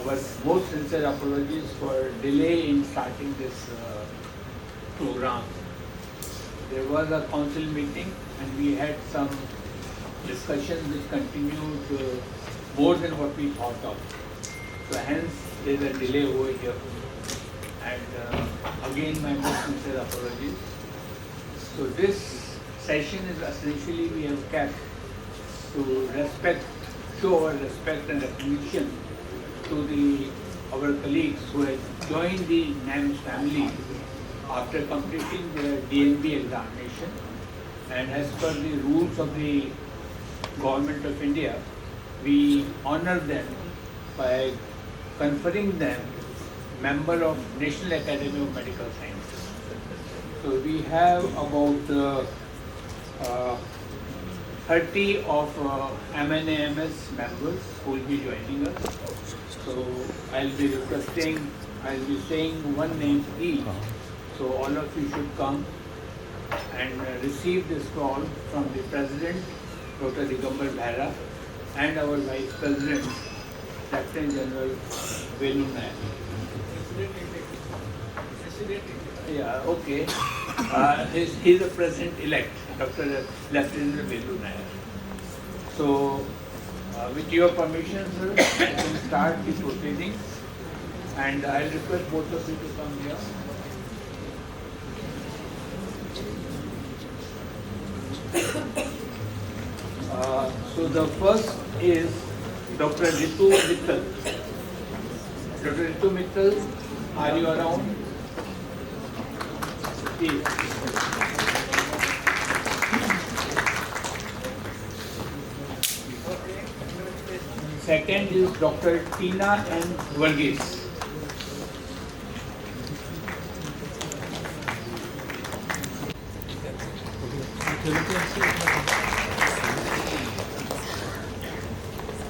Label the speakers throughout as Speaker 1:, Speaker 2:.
Speaker 1: our most sincere apologies for delay in starting this program. There was a council meeting and we had some discussions which continued more than what we thought of. So hence there is a delay over here. And again my most sincere apologies. So this session is essentially we have kept to show our respect and recognition to our colleagues who have joined the NAMS family after completing their DNB examination, and as per the rules of the Government of India, we honor them by conferring them member of National Academy of Medical Sciences. So we have about 30 of MNAMS members who will be joining us. So I'll be saying one name each. So all of you should come and receive this call from the President, Dr. Digambar Bhera, and our Vice President, Lieutenant General Venu Nayak. Yeah, okay. He's the President-elect, Dr. Lieutenant Venu Nayak. So, with your permission, sir, I can start the proceedings, and I'll request both of you to come here. So the first is Dr. Ritu Mittal. Dr. Ritu Mittal, are you around? Please. Second is Dr. Tina N. Varghese.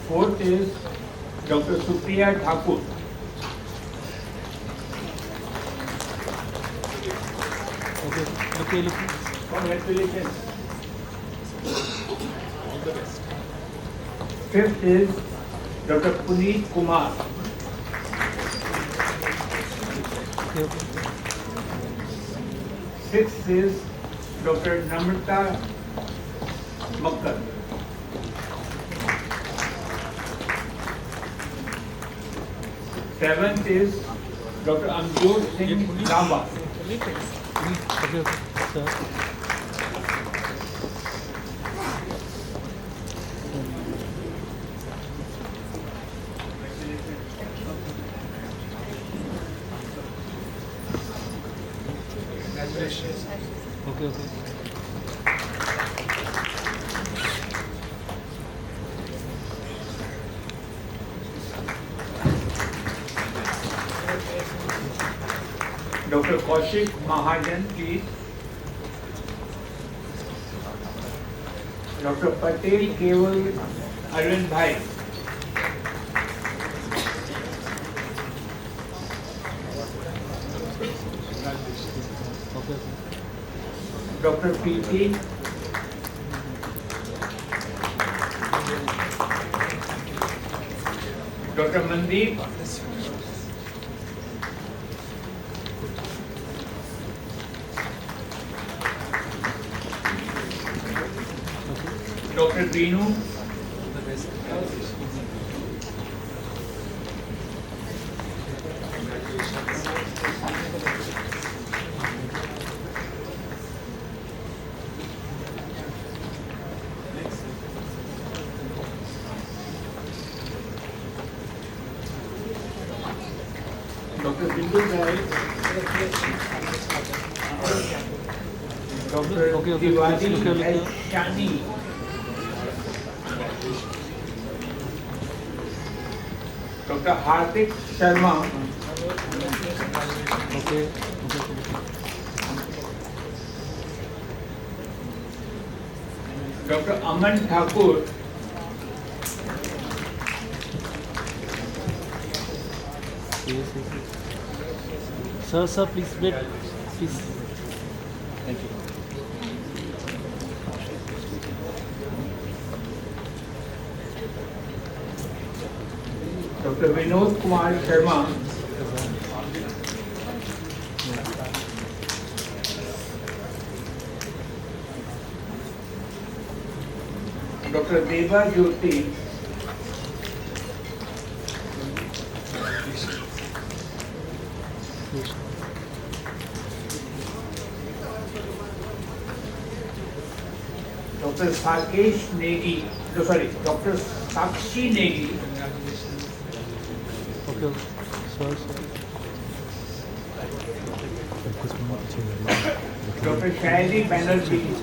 Speaker 1: Fourth is Dr. Supriya Thakur.
Speaker 2: Okay.
Speaker 1: Congratulations. All the best. Fifth is Dr. Puneet Kumar. Sixth is Dr. Namrata Makkar. Seventh is Dr. Amjot Singh Lamba.
Speaker 2: Okay, sir.
Speaker 1: Congratulations.
Speaker 2: Okay.
Speaker 1: Dr. Kaushik Mahajan, please. Dr. Patel Keval Arvind Bhai.
Speaker 2: Okay.
Speaker 1: Dr. P.T. Dr. Mandeep. Dr. Renu. Dr. Bindu Rai. Dr.
Speaker 2: Okay.
Speaker 1: Tiwari Shani. Dr. Hardik Sharma.
Speaker 2: Okay.
Speaker 1: Dr. Aman Thakur.
Speaker 2: Yes. Sir, please wait. Please. Thank you.
Speaker 1: Dr. Vinod Kumar Sharma, Dr. Deva Jyoti, Dr. Sakesh Negi, no, sorry, Dr. Sakshi Negi,
Speaker 2: Okay, sir, sir.
Speaker 1: Dr. Shaili Banerjee,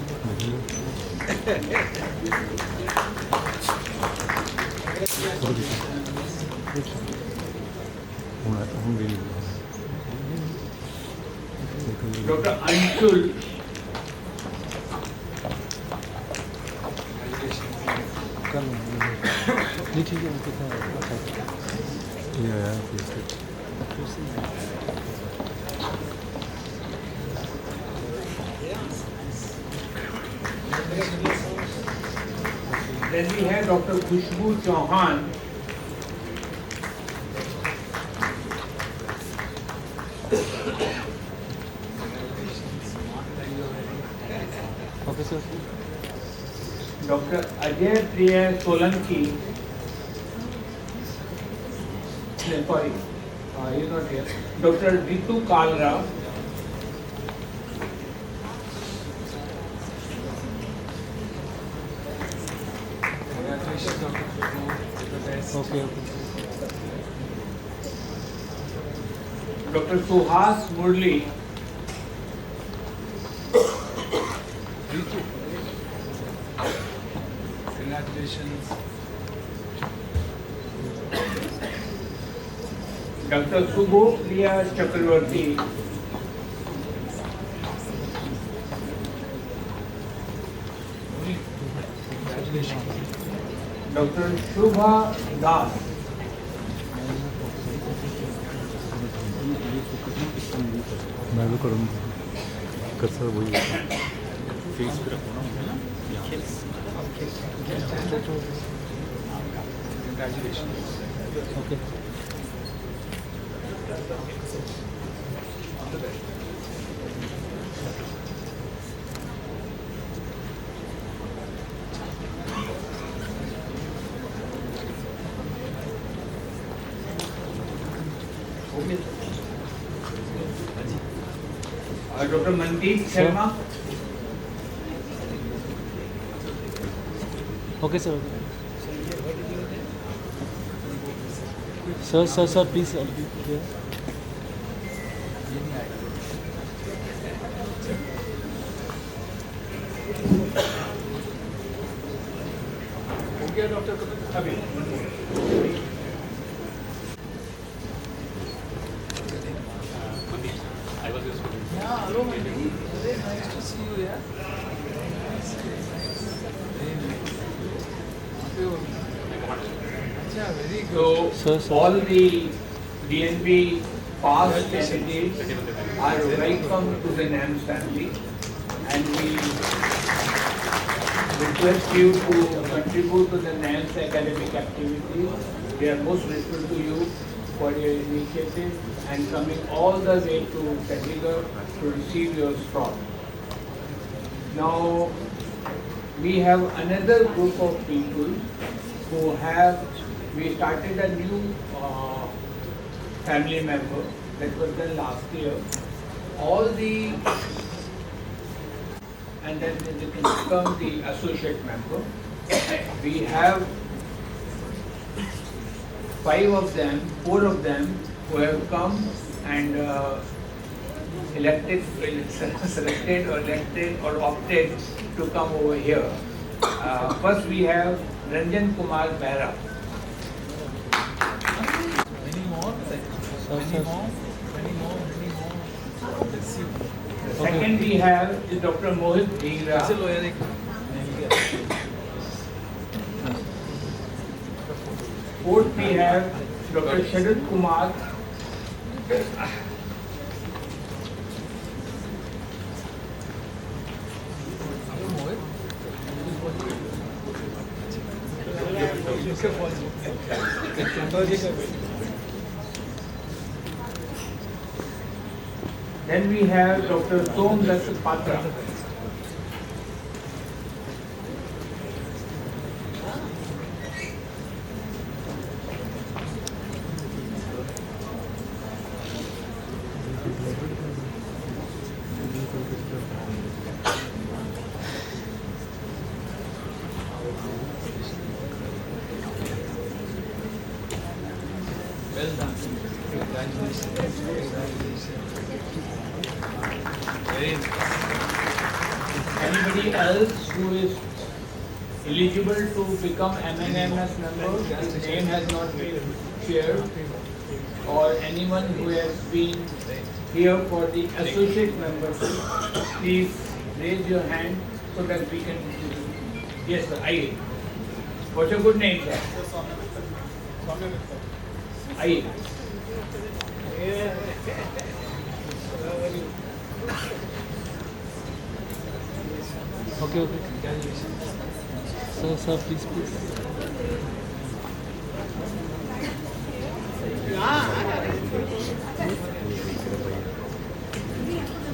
Speaker 1: Dr. Anshul,
Speaker 2: Yeah, please.
Speaker 1: then we have Dr. Khushbu Chauhan,
Speaker 2: Okay, sir.
Speaker 1: Dr. Ajay Priya Solanki, no, sorry, he's not here, Dr. Ritu Kalra,
Speaker 2: Okay, okay.
Speaker 1: Dr. Suhas Murli,
Speaker 3: Congratulations.
Speaker 1: Dr. Subho Priya Chakravarti,
Speaker 3: Congratulations.
Speaker 1: Dr. Shubha Das,
Speaker 2: मैं भी करूँगा कसर वही face पे रखो ना
Speaker 3: Congratulations.
Speaker 2: Okay
Speaker 1: Dr. Mandeep Sharma,
Speaker 2: okay sir sir please
Speaker 1: हो गया डॉक्टर अभी
Speaker 3: Yeah, hello, Mandy. Very nice to see you. Yeah. Very nice. अच्छा, very good.
Speaker 1: So all the DNB past candidates are welcome to the NAMS family, and we request you to contribute to the NAMS academic activities. We are most grateful to you for your initiative and coming all the way to Chandigarh to receive your straw. Now we have another group of people who have, we started a new family member that was done last year. All the, and then they can become the associate member. We have 5 of them, 4 of them who have come and selected or elected or opted to come over here. First we have Ranjan Kumar Behra.
Speaker 3: Many more. Many more. Many more. Many more. Let's see.
Speaker 1: Second we have is Dr. Mohit Dhingra.
Speaker 3: चलो यार एक मिल गया.
Speaker 1: Fourth we have Dr. Sharad Kumar. Then we have Dr. Somdas Patra.
Speaker 3: Well done. Congratulations. Very nice.
Speaker 1: Anybody else who is eligible to become MNMS member, his name has not been shared, or anyone who has been here for the associate membership, please raise your hand so that we can. Yes, sir. I. What's your good name, sir? I.
Speaker 2: Okay, okay. Sir, please, please.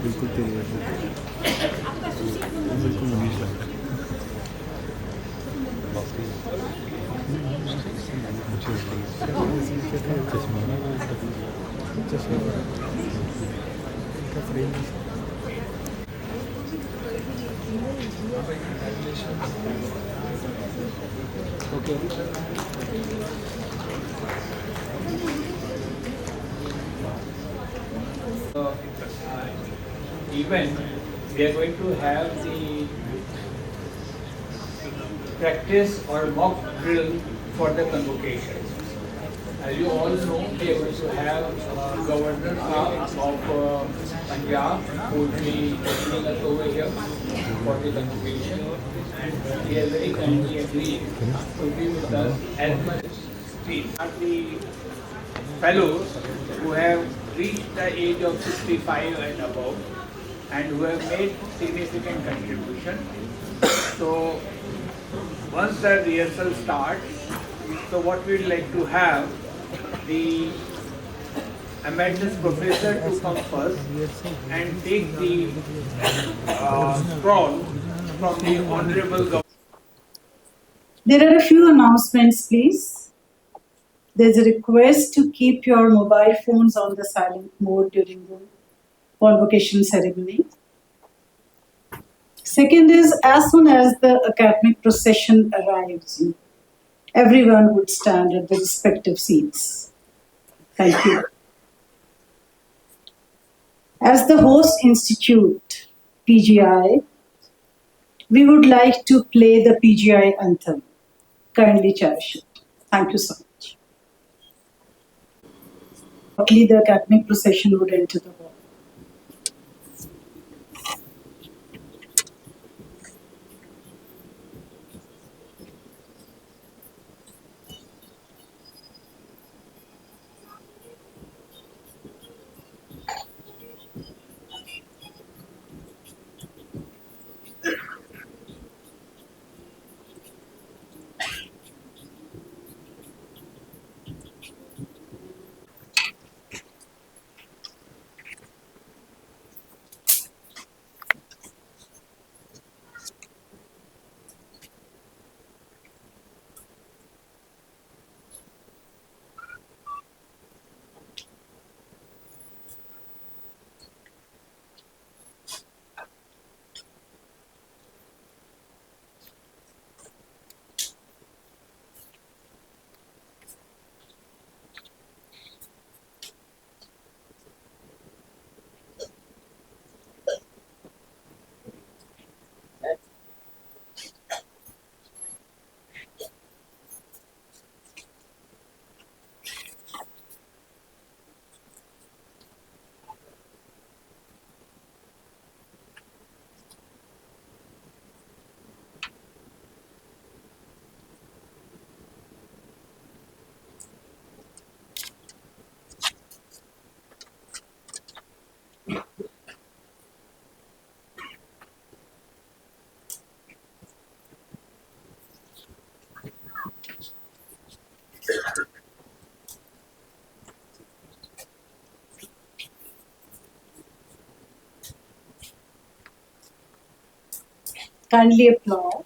Speaker 2: बिल्कुल तेरी बिल्कुल मनीष लग रहा है चश्मा का frame okay
Speaker 1: Event, we are going to have the practice or mock drill for the convocation. As you all know, we are going to have Governor of Punjab who will be joining us over here for the convocation, and he has very kindly agreed to be with us as much as speed. Are the fellows who have reached the age of 65 and above and who have made significant contribution. So once the rehearsal starts, so what we'd like to have the emeritus professor to come first and take the scroll from the honorable governor.
Speaker 4: There are a few announcements, please. There's a request to keep your mobile phones on the silent mode during the convocation ceremony. Second is, as soon as the academic procession arrives, everyone would stand at their respective seats. Thank you. As the host institute, PGI, we would like to play the PGI anthem. Kindly cherish it. Thank you so much. Shortly, the academic procession would enter the hall. Kindly applaud.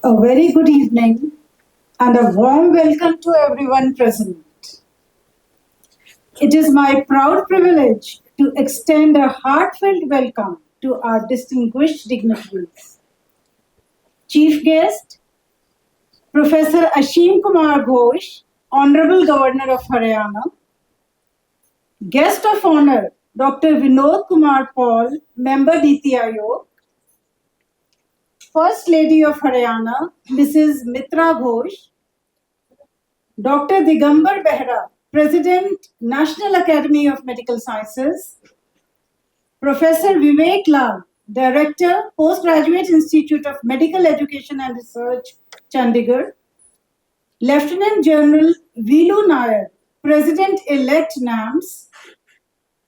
Speaker 4: A very good evening and a warm welcome to everyone present. It is my proud privilege to extend a heartfelt welcome to our distinguished dignitaries. Chief guest, Professor Ashim Kumar Ghosh, Honorable Governor of Haryana. Guest of honor, Dr. Vinod Kumar Paul, Member Niti Aayog. First Lady of Haryana, Mrs. Mitra Ghosh. Dr. Digambar Behra, President, National Academy of Medical Sciences. Professor Vivek Lal, Director, Postgraduate Institute of Medical Education and Research, Chandigarh. Lieutenant General Vilu Nair, President-elect NAMS.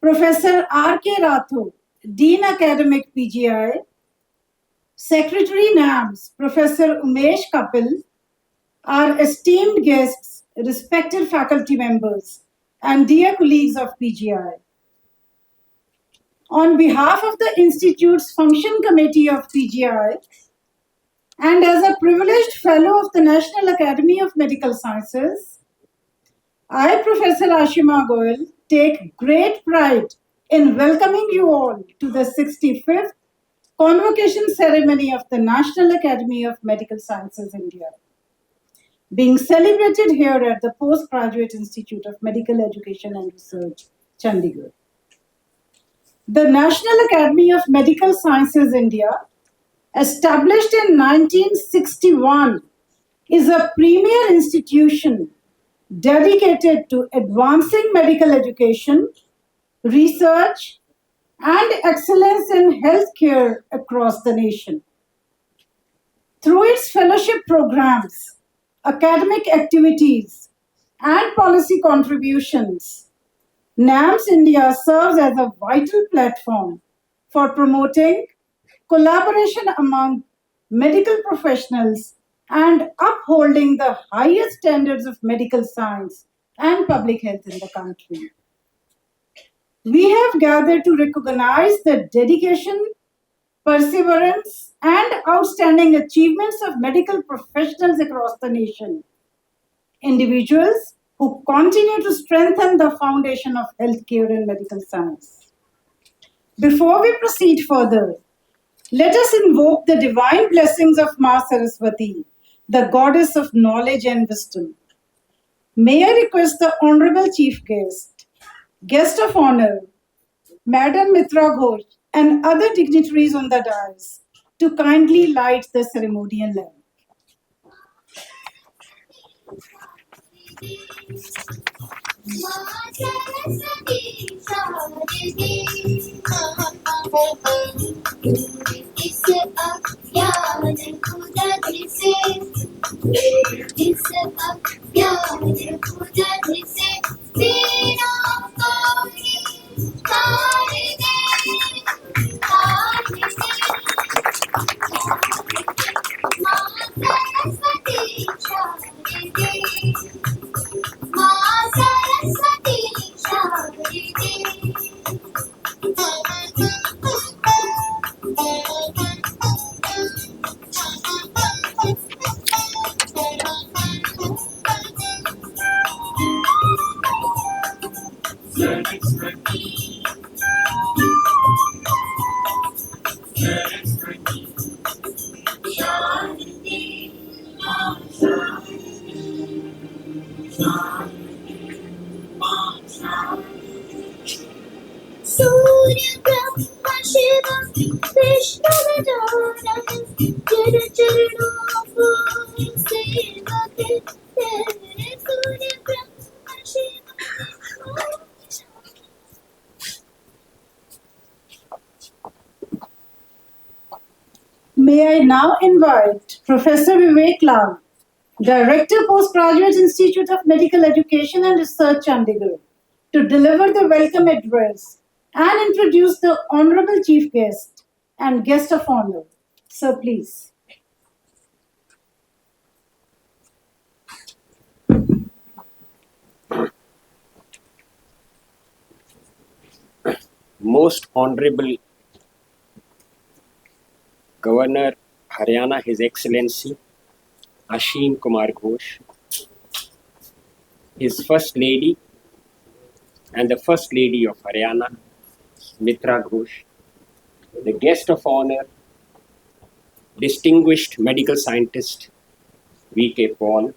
Speaker 4: Professor R.K. Rathod, Dean Academic PGI. Secretary NAMS, Professor Umesh Kapil. Our esteemed guests, respected faculty members, and dear colleagues of PGI. On behalf of the Institute's Function Committee of PGI, and as a privileged fellow of the National Academy of Medical Sciences, I, Professor Ashima Goyal, take great pride in welcoming you all to the 65th Convocation Ceremony of the National Academy of Medical Sciences, India, being celebrated here at the Postgraduate Institute of Medical Education and Research, Chandigarh. The National Academy of Medical Sciences, India, established in 1961, is a premier institution dedicated to advancing medical education, research, and excellence in healthcare across the nation. Through its fellowship programs, academic activities, and policy contributions, NAMS India serves as a vital platform for promoting collaboration among medical professionals and upholding the highest standards of medical science and public health in the country. We have gathered to recognize the dedication, perseverance, and outstanding achievements of medical professionals across the nation. Individuals who continue to strengthen the foundation of healthcare and medical science. Before we proceed further, let us invoke the divine blessings of Ma Saraswati, the goddess of knowledge and wisdom. May I request the Honorable Chief Guest of Honor, Madam Mitra Ghosh, and other dignitaries on the dais to kindly light the ceremonial lamp.
Speaker 5: ब्रह्म शिवं विष्णुविदारं जन चरणों को सेवक तेरे सूर्य ब्रह्म शिवं
Speaker 4: May I now invite Professor Vivek Lal, Director, Postgraduate Institute of Medical Education and Research, Chandigarh, to deliver the welcome address and introduce the Honorable Chief Guest and Guest of Honor. Sir, please.
Speaker 6: Most Honorable Governor Haryana, His Excellency Ashim Kumar Ghosh, His First Lady and the First Lady of Haryana, Mitra Ghosh, the Guest of Honor, Distinguished Medical Scientist V.K. Paul,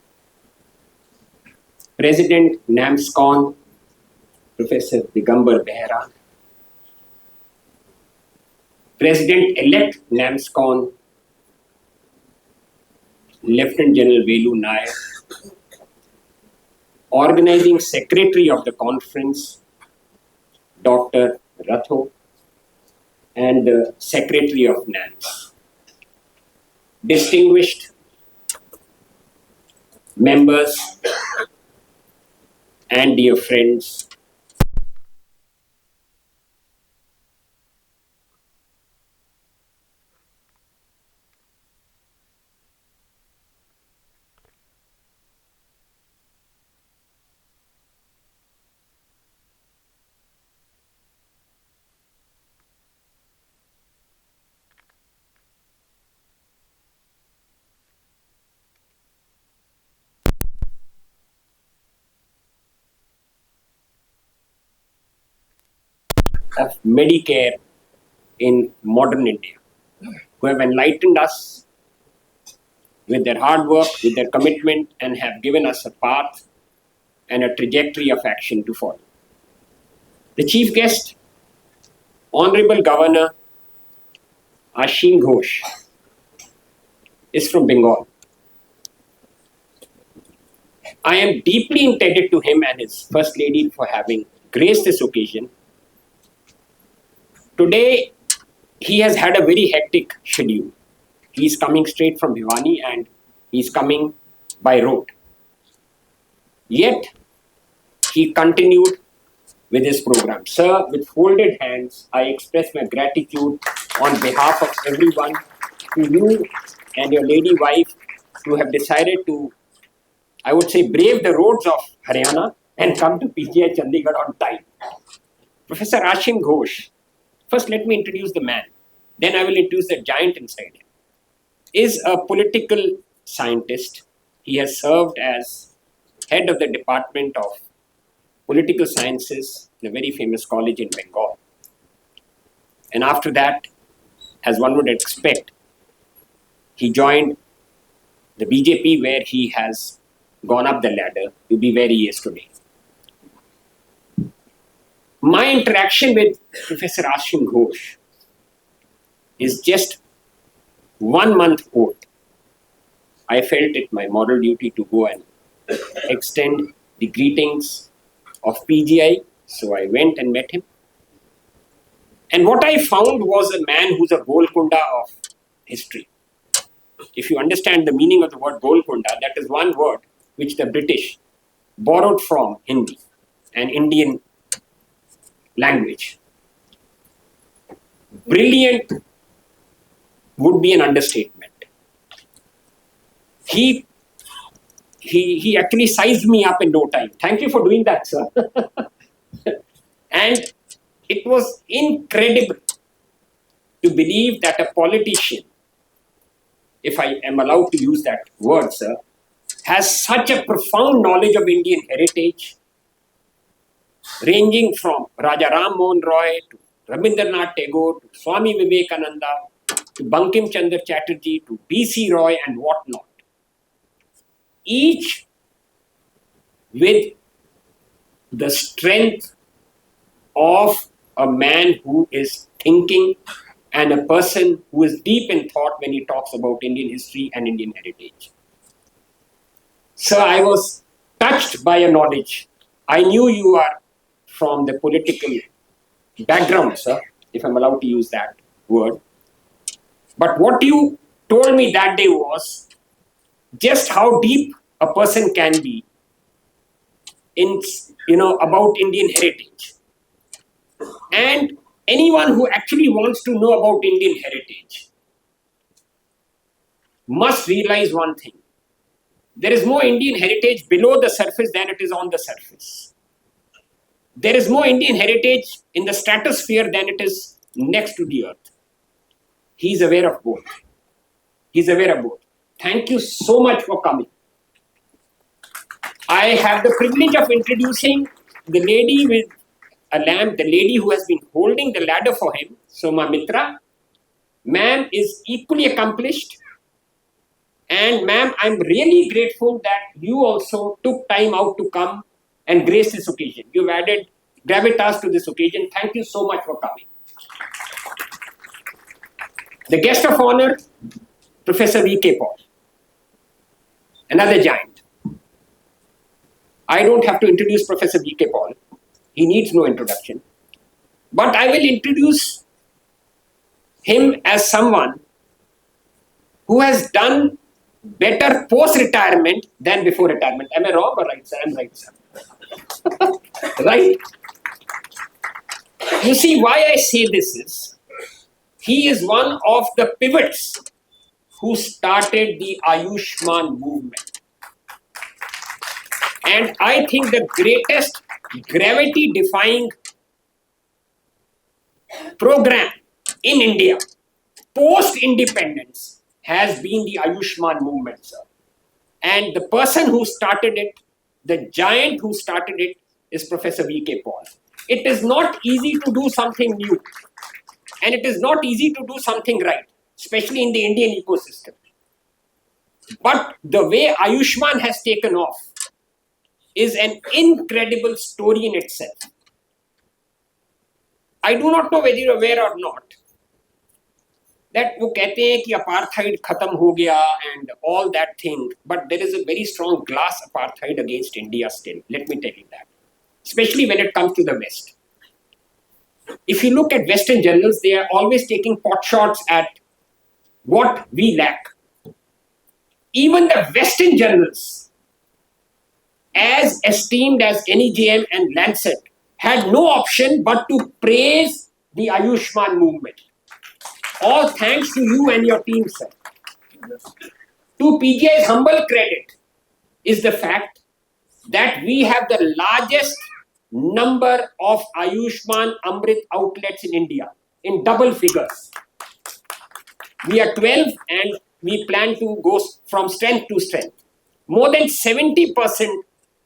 Speaker 6: President Namscon, Professor Digambar Behra, President-elect Namscon, Lieutenant General Velu Nair, Organizing Secretary of the conference, Dr. Ratho, and the Secretary of NAMS. Distinguished members and dear friends, of Medicare in modern India, who have enlightened us with their hard work, with their commitment, and have given us a path and a trajectory of action to follow. The chief guest, Honorable Governor Ashim Ghosh, is from Bengal. I am deeply indebted to him and his First Lady for having graced this occasion. Today, he has had a very hectic schedule. He is coming straight from Bhiwani and he is coming by road. Yet, he continued with his program. Sir, with folded hands, I express my gratitude on behalf of everyone to you and your lady wife who have decided to, I would say, brave the roads of Haryana and come to PGI Chandigarh on time. Professor Ashim Ghosh, first let me introduce the man, then I will introduce the giant inside him, is a political scientist. He has served as head of the Department of Political Sciences in a very famous college in Bengal. And after that, as one would expect, he joined the BJP, where he has gone up the ladder to be where he is today. My interaction with Professor Ashim Ghosh is just 1 month old. I felt it my moral duty to go and extend the greetings of PGI, so I went and met him. And what I found was a man who's a Golconda of history. If you understand the meaning of the word Golconda, that is one word which the British borrowed from Hindi, an Indian language. Brilliant would be an understatement. He actually sized me up in no time. Thank you for doing that, sir. And it was incredible to believe that a politician, if I am allowed to use that word, sir, has such a profound knowledge of Indian heritage, ranging from Raja Ram Mohan Roy to Rabindranath Tagore to Swami Vivekananda to Bankim Chandra Chatterjee to B.C. Roy and whatnot. Each with the strength of a man who is thinking and a person who is deep in thought when he talks about Indian history and Indian heritage. Sir, I was touched by your knowledge. I knew you are from the political background, sir, if I'm allowed to use that word. But what you told me that day was just how deep a person can be in, about Indian heritage. And anyone who actually wants to know about Indian heritage must realize one thing. There is more Indian heritage below the surface than it is on the surface. There is more Indian heritage in the stratosphere than it is next to the earth. He's aware of both. He's aware of both. Thank you so much for coming. I have the privilege of introducing the lady with a lamp, the lady who has been holding the ladder for him, Soma Mitra. Ma'am is equally accomplished. And ma'am, I'm really grateful that you also took time out to come and grace this occasion. You've added gravitas to this occasion. Thank you so much for coming. The guest of honor, Professor V.K. Paul, another giant. I don't have to introduce Professor V.K. Paul. He needs no introduction. But I will introduce him as someone who has done better post-retirement than before retirement. Am I wrong or right, sir? I'm right, sir. Right? You see, why I say this is, he is one of the pivots who started the Ayushman movement. And I think the greatest gravity-defying program in India, post-independence, has been the Ayushman movement, sir. And the person who started it, the giant who started it, is Professor V.K. Paul. It is not easy to do something new. And it is not easy to do something right, especially in the Indian ecosystem. But the way Ayushman has taken off is an incredible story in itself. I do not know whether you're aware or not that वो कहते हैं कि apartheid खत्म हो गया and all that thing, but there is a very strong glass apartheid against India still. Let me tell you that, especially when it comes to the West. If you look at Western journals, they are always taking pot shots at what we lack. Even the Western journals, as esteemed as NEJM and Lancet, had no option but to praise the Ayushman movement. All thanks to you and your team, sir. To PGI's humble credit is the fact that we have the largest number of Ayushman Amrit outlets in India, in double figures. We are 12 and we plan to go from strength to strength. More than 70%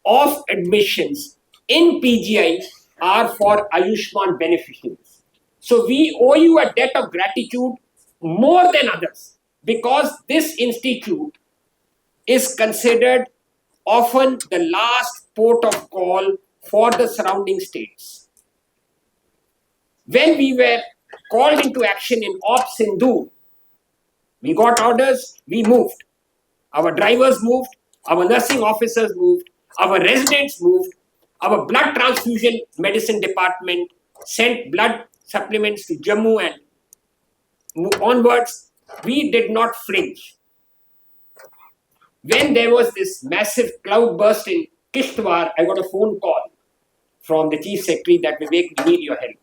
Speaker 6: of admissions in PGI are for Ayushman beneficiaries. So we owe you a debt of gratitude more than others, because this institute is considered often the last port of call for the surrounding states. When we were called into action in Op Sindhu, we got orders, we moved. Our drivers moved, our nursing officers moved, our residents moved, our blood transfusion medicine department sent blood supplements to Jammu and onwards. We did not flinch. When there was this massive cloudburst in Kishtwar, I got a phone call from the Chief Secretary that Vivek, we need your help.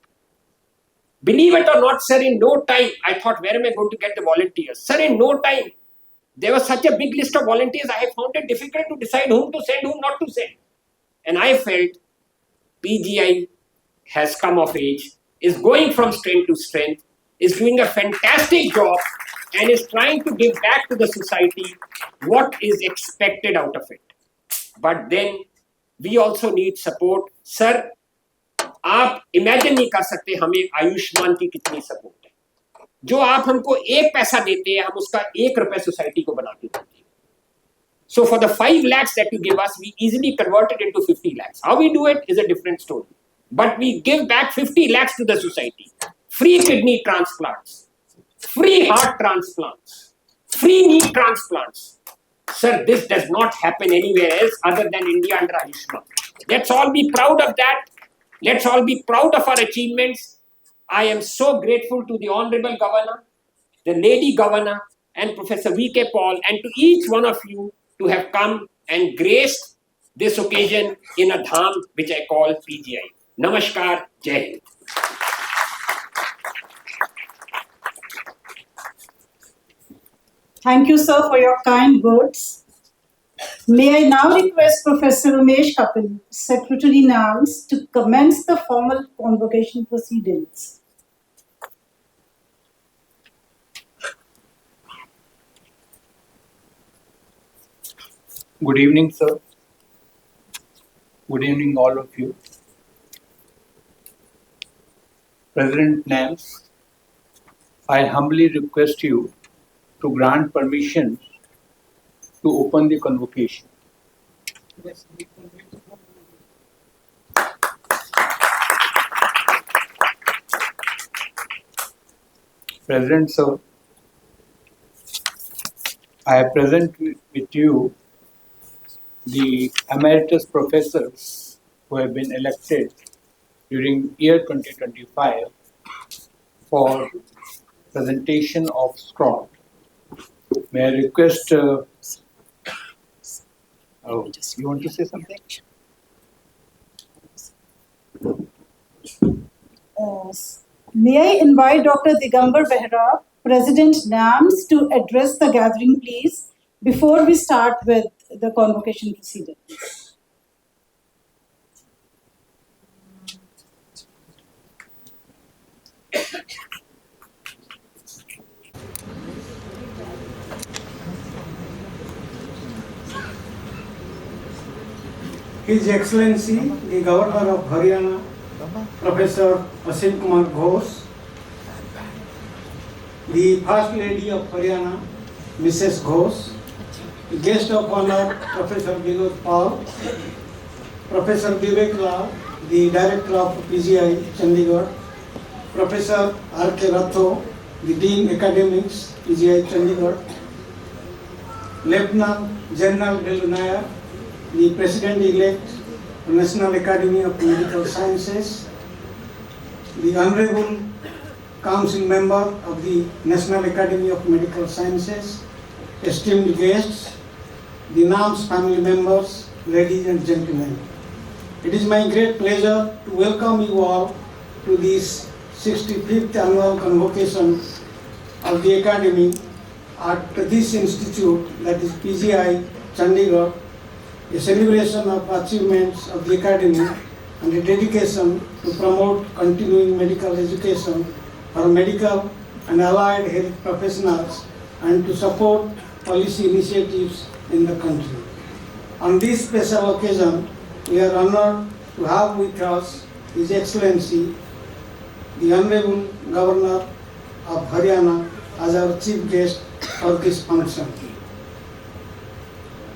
Speaker 6: Believe it or not, sir, in no time, I thought, where am I going to get the volunteers? Sir, in no time, there was such a big list of volunteers, I have found it difficult to decide whom to send, whom not to send. And I felt PGI has come of age, is going from strength to strength, is doing a fantastic job, and is trying to give back to the society what is expected out of it. But then we also need support. Sir, आप imagine नहीं कर सकते हमें आयुष्मान की कितनी support है. जो आप हमको एक पैसा देते हैं, हम उसका 1 रुपए सोसाइटी को बना के देते हैं. So for the 5 lakhs that you give us, we easily convert it into 50 lakhs. How we do it is a different story. but we give back 50 lakhs to the society. Free kidney transplants, free heart transplants, free knee transplants. Sir, this does not happen anywhere else other than India under Ayushman. Let's all be proud of that. Let's all be proud of our achievements. I am so grateful to the Honorable Governor, the Lady Governor, and Professor V.K. Paul, and to each one of you to have come and graced this occasion in a dham which I call PGI. Namaskar, Jai Hind.
Speaker 4: Thank you, sir, for your kind words. May I now request Professor Umesh Kapil, Secretary NAMS, to commence the formal convocation proceedings.
Speaker 1: Good evening, sir. Good evening, all of you. President Nams, I humbly request you to grant permission to open the convocation. President, sir, I present with you the emeritus professors who have been elected during year 2025 for presentation of scroll. May I request, you want to say something?
Speaker 4: May I invite Dr. Digambar Behra, President NAMS, to address the gathering, please, before we start with the convocation proceedings.
Speaker 7: His Excellency, the Governor of Haryana, Professor Asim Kumar Ghosh, the First Lady of Haryana, Mrs. Ghosh, the Guest of Honor, Professor Vinod Paul, Professor Vivek Lal, the Director of PGI, Chandigarh, Professor R.K. Ratho, the Dean Academics, PGI, Chandigarh, Lieutenant General Delu Nair, the President-elect, National Academy of Medical Sciences, the Honorable Council Member of the National Academy of Medical Sciences, esteemed guests, the NAMS family members, ladies and gentlemen. It is my great pleasure to welcome you all to this 65th annual convocation of the Academy at this institute, that is PGI, Chandigarh, a celebration of achievements of the Academy and a dedication to promote continuing medical education for medical and allied health professionals and to support policy initiatives in the country. On this special occasion, we are honored to have with us His Excellency, the Honorable Governor of Haryana, as our chief guest for this function.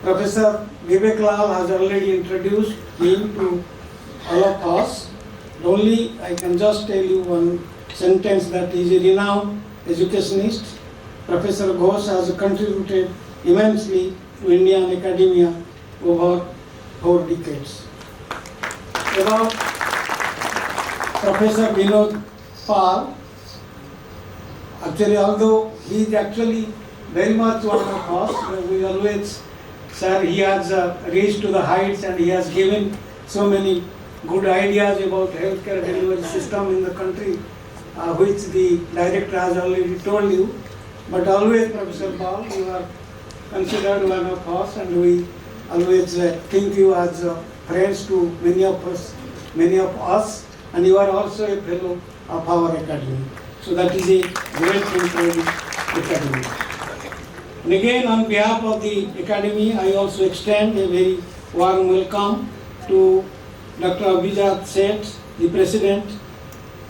Speaker 7: Professor Vivek Lal has already introduced him to all of us. Only I can just tell you one sentence, that he is a renowned educationist. Professor Ghosh has contributed immensely to Indian academia over 4 decades. About Professor Vinod Pal, actually, although he is actually very much one of us, we always, sir, he has reached to the heights and he has given so many good ideas about healthcare delivery system in the country, which the director has already told you. But always, Professor Paul, you are considered one of us, and we always think you as friends to many of us, and you are also a fellow of our academy. So that is a great thing for the academy. And again, on behalf of the academy, I also extend a very warm welcome to Dr. Abhijat Seth, the President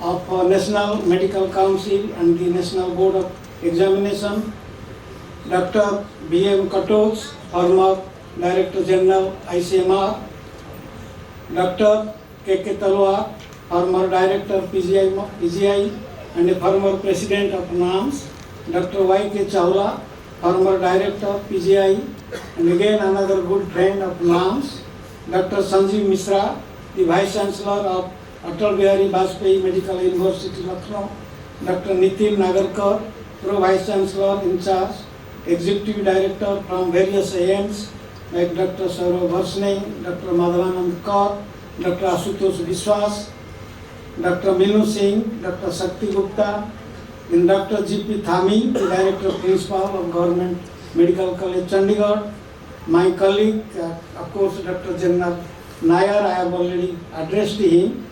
Speaker 7: of National Medical Council and the National Board of Examination, Dr. B.M. Katoj, former Director General ICMR, Dr. K.K. Talwar, former director PGI and a former president of NAMS, Dr. Y.K. Chawla, former director PGI and again another good friend of NAMS, Dr. Sanjeev Misra, the Vice Chancellor of Atal Bihari Vajpayee Medical University, Lucknow, Dr. Nitin Nagarkar, Pro Vice Chancellor in charge, Executive Director from various AIMS like Dr. Saurav Varshney, Dr. Madhavanand Kaur, Dr. Asutosh Biswas, Dr. Minu Singh, Dr. Shakti Gupta, and Dr. G.P. Thami, the Director Principal of Government Medical College, Chandigarh, my colleague, of course, Dr. General Nair, I have already addressed him,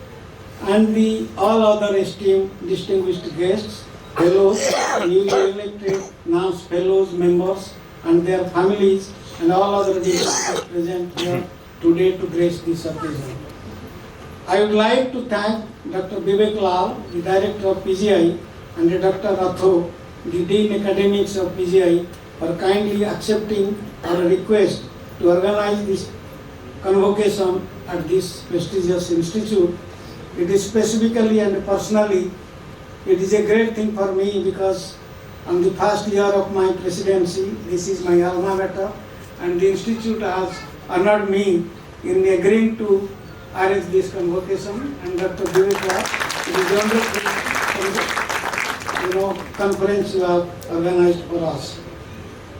Speaker 7: and the all other esteemed distinguished guests, fellows, newly elected NAMS fellows, members, and their families, and all other dignitaries present here today to grace this occasion. I would like to thank Dr. Vivek Lal, the Director of PGI, and Dr. Ratho, the Dean Academics of PGI, for kindly accepting our request to organize this convocation at this prestigious institute. It is specifically and personally, it is a great thing for me because on the first year of my presidency, this is my alma mater, and the institute has honored me in agreeing to arrange this convocation, and Dr. Vivek Lal, it is wonderful, conference you have organized for us.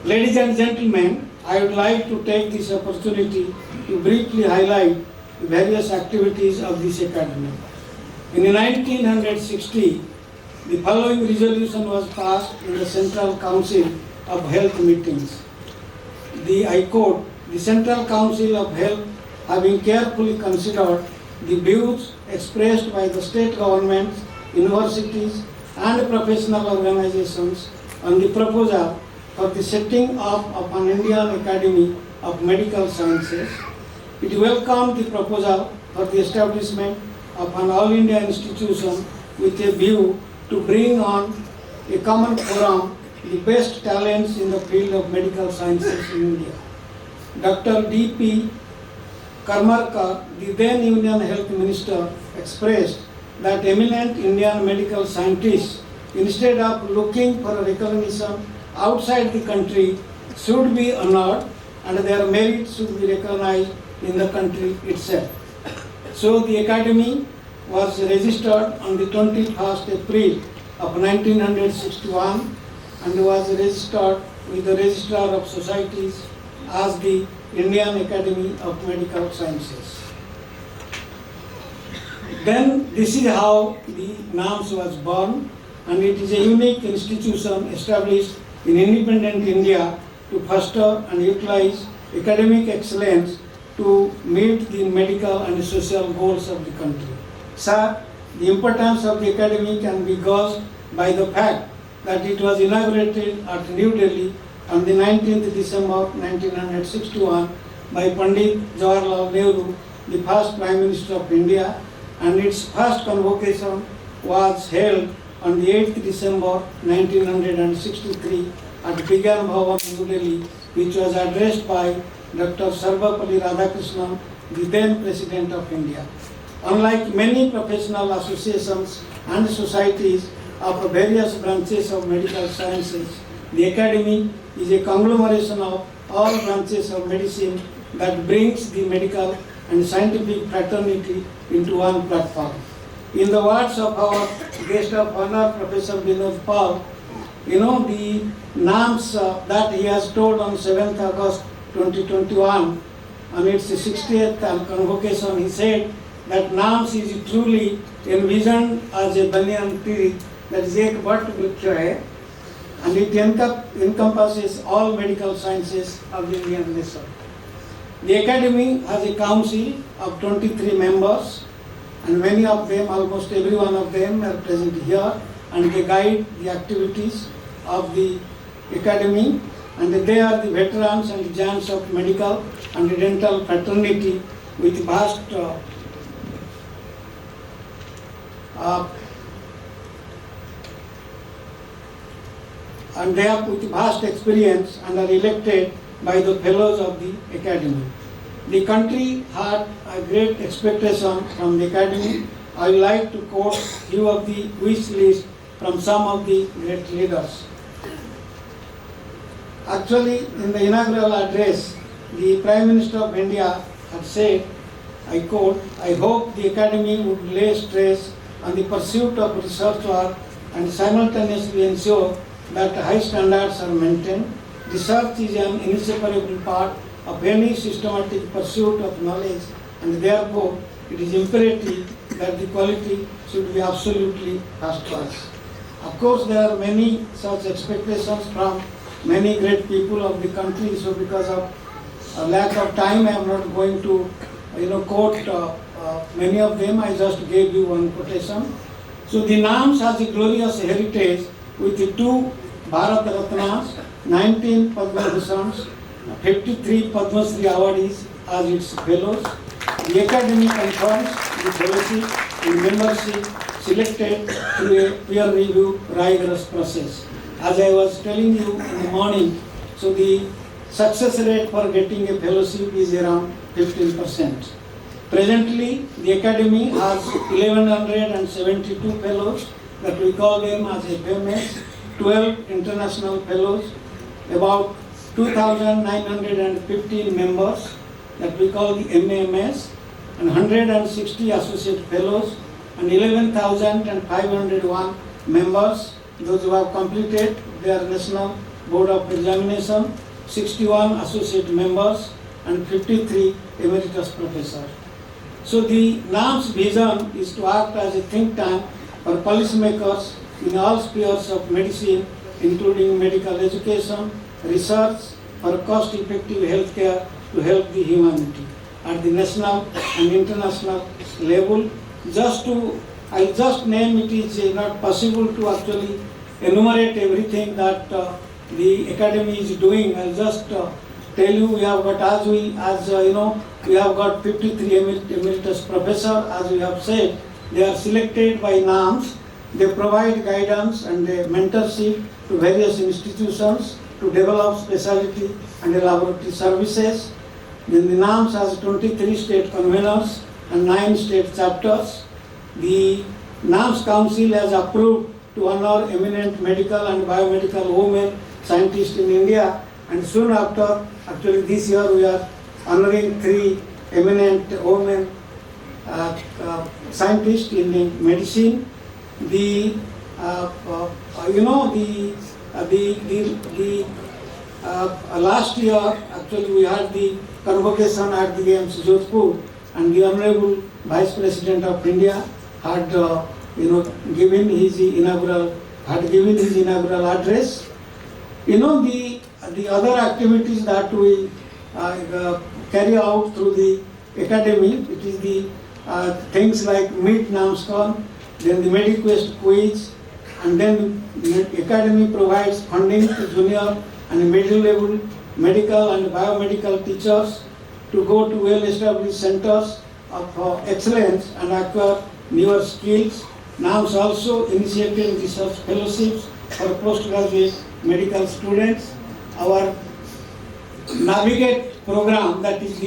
Speaker 7: Ladies and gentlemen, I would like to take this opportunity to briefly highlight the various activities of this academy. In 1960, the following resolution was passed in the Central Council of Health meetings. I quote, the Central Council of Health, having carefully considered the views expressed by the state governments, universities, and professional organizations on the proposal for the setting up of an Indian Academy of Medical Sciences, it welcomed the proposal for the establishment of an All India institution with a view to bring on a common forum the best talents in the field of medical sciences in India. Dr. D.P. Karmarkar, the then Union Health Minister, expressed that eminent Indian medical scientists, instead of looking for a recognition outside the country, should be honored and their merits should be recognized in the country itself. So the Academy was registered on the 21st April of 1961 and was registered with the Registrar of Societies as the Indian Academy of Medical Sciences. Then this is how the NAMS was born, and it is a unique institution established in independent India to foster and utilize academic excellence to meet the medical and social goals of the country. Sir, the importance of the academy can be gauged by the fact that it was inaugurated at New Delhi on the 19th December 1961 by Pandit Jawaharlal Nehru, the first Prime Minister of India, and its first convocation was held on the 8th December 1963 at Vigyan Bhavan, New Delhi, which was addressed by Dr. Sarvapalli Radhakrishnan, the then President of India. Unlike many professional associations and societies of various branches of medical sciences, the Academy is a conglomeration of all branches of medicine that brings the medical and scientific fraternity into one platform. In the words of our guest of honor, Professor Vinod Paul, the NAMS that he has told on 7th August 2021, on its 60th convocation, he said that NAMS is truly envisioned as a banyan tree, that is ek bat vriksha hai, and it encompasses all medical sciences of the Indian nation. The Academy has a council of 23 members, and many of them, almost every one of them, are present here, and they guide the activities of the Academy, and they are the veterans and giants of medical and dental fraternity with vast experience and are elected by the fellows of the Academy. The country had a great expectation from the Academy I would like to quote few of the wish list from some of the great leaders. Actually, in the inaugural address, the Prime Minister of India had said, I quote, I hope the Academy would lay stress on the pursuit of research work and simultaneously ensure that high standards are maintained. Research is an inseparable part of any systematic pursuit of knowledge, and therefore it is imperative that the quality should be absolutely first class. Of course, there are many such expectations from many great people of the country, so because of a lack of time, I am not going to quote many of them. I just gave you one quotation. So the NAMS has a glorious heritage with the 2 Bharat Ratnas, 19 Padma Bhushans, 53 Padma Shri awardees as its fellows. The Academy confirms the fellowship in membership selected through a peer review rigorous process. As I was telling you in the morning, so the success rate for getting a fellowship is around 15%. Presently, the Academy has 1172 fellows, that we call them as FMS, 12 international fellows, about 2,915 members, that we call the MAMS, and 160 associate fellows, and 11,501 members, those who have completed their National Board of Examination, 61 associate members, and 53 emeritus professors. So the NAM's vision is to act as a think tank for policymakers in all spheres of medicine, including medical education, research for cost-effective healthcare to help the humanity at the national and international level. I'll just name it. Is not possible to actually enumerate everything that the Academy is doing. I'll just tell you, we have got, we have got 53 emeritus professors, as we have said. They are selected by NAMS. They provide guidance and mentorship to various institutions to develop specialty and laboratory services. Then the NAMS has 23 state conveners and 9 state chapters. The NAMS Council has approved to honor eminent medical and biomedical women scientists in India, and soon after, actually this year, we are honoring 3 eminent women scientists in medicine. Last year, actually, we had the convocation at the AIMS Jodhpur, and the Honorable Vice President of India had given his inaugural address. The other activities that we carry out through the Academy, it is the things like Meet Namscon, then the MediQuest quiz, and then the Academy provides funding to junior and middle level medical and biomedical teachers to go to well-established centers of excellence and acquire newer skills. NAMS also initiated research fellowships for postgraduate medical students. Our Navigate program, that is for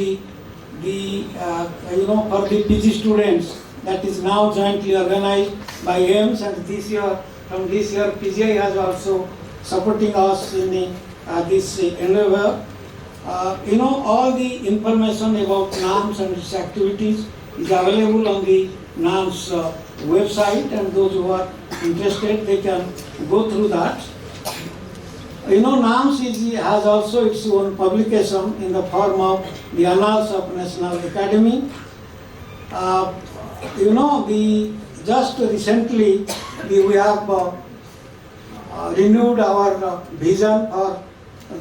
Speaker 7: the PG students, that is now jointly organized by AIMS, and from this year PGI has also supporting us in this endeavor. All the information about NAMS and its activities is available on the NAMS website, and those who are interested, they can go through that. NAMS has also its own publication in the form of the Annals of National Academy. Just recently we have renewed our vision for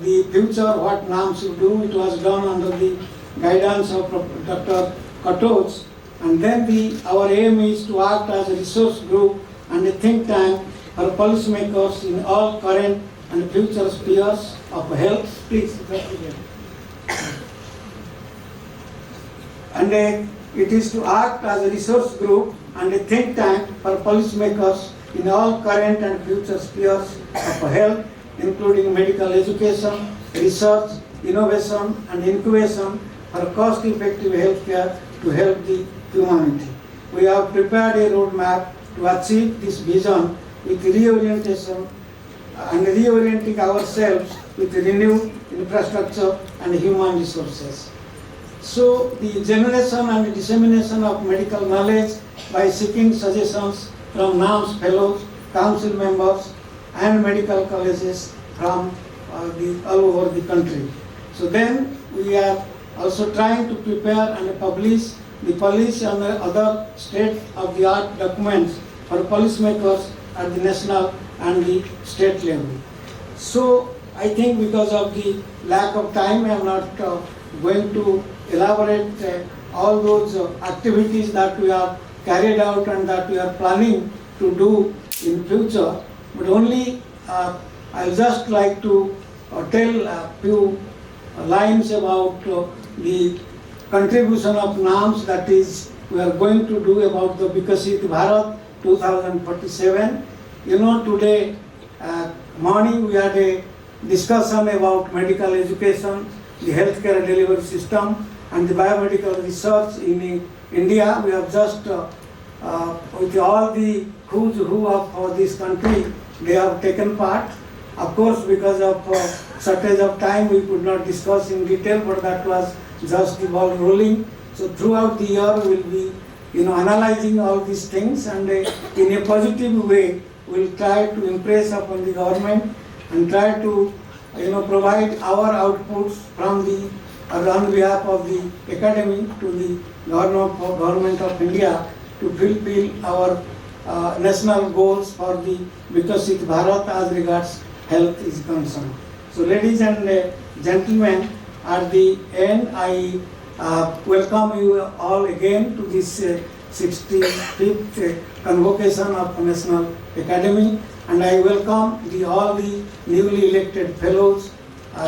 Speaker 7: the future, what NAMS should do. It was done under the guidance of Dr. Katoj, and then our aim is to act as a resource group and a think tank for policymakers in all current and future spheres of health. Please. And it is to act as a resource group and a think tank for policymakers in all current and future spheres of health, including medical education, research, innovation, and incubation for cost-effective healthcare to help the humanity. we have prepared a roadmap to achieve this vision with reorientation and reorienting ourselves with renewed infrastructure and human resources. So the generation and dissemination of medical knowledge by seeking suggestions from NAMS fellows, council members and medical colleges from all over the country. So then we are also trying to prepare and publish the policy and other state-of-the-art documents for policymakers at the national and the state level. So I think because of the lack of time, I am not going to elaborate all those activities that we have carried out and that we are planning to do in future, but only I'll just like to tell a few lines about the contribution of NAMS, that is we are going to do about the Vikasit Bharat 2047. You know, today morning we had a discussion about medical education, the healthcare delivery system and the biomedical research in India. We have just with all the who's who of this country, they have taken part. Of course, because of shortage of time, we could not discuss in detail, but that was just the ball rolling. So throughout the year, we will be, analyzing all these things, and in a positive way, we will try to impress upon the government and try to, provide our outputs from the on behalf of the academy to the government of India to fulfill our national goals for the Vikasit Bharat as regards health is concerned. So ladies and gentlemen, at the end I welcome you all again to this 65th convocation of National Academy, and I welcome all the newly elected fellows,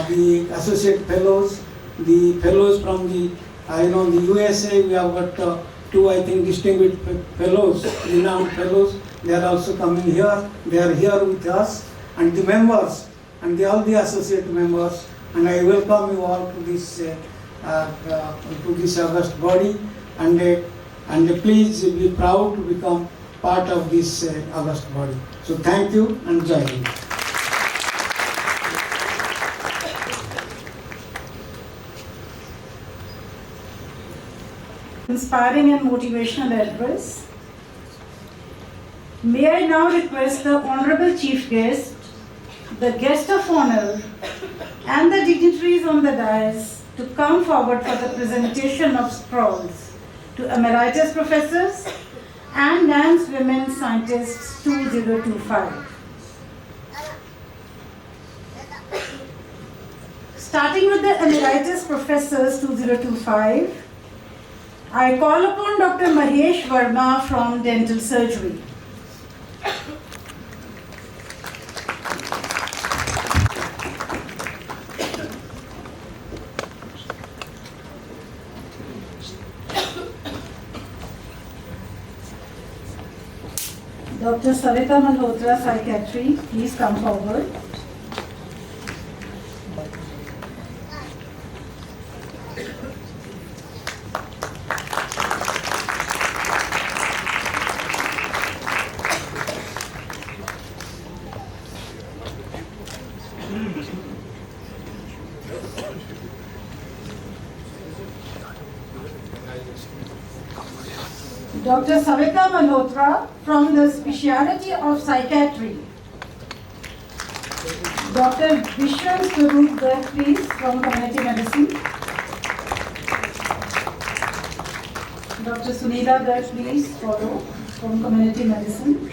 Speaker 7: the associate fellows, the fellows from the the USA. We have got two, I think, distinguished fellows, renowned fellows. They are also coming here. They are here with us, and the members and all the associate members. And I welcome you all to this august body, and please be proud to become part of this august body. So thank you and Jai Hind.
Speaker 4: Inspiring and motivational address. May I now request the Honorable Chief Guest, the Guest of Honor, and the dignitaries on the dais to come forward for the presentation of scrolls to Emeritus Professors and NAMS Women Scientists 2025. Starting with the Emeritus Professors 2025, I call upon Dr. Mahesh Verma from Dental Surgery. Dr. Sarita Malhotra, Psychiatry, please come forward. Dr. Savita Malhotra from the Specialty of Psychiatry. Dr. Vishwan Swarup Garg, please, from Community Medicine. Dr. Sunila Garg, please, follow, from Community Medicine.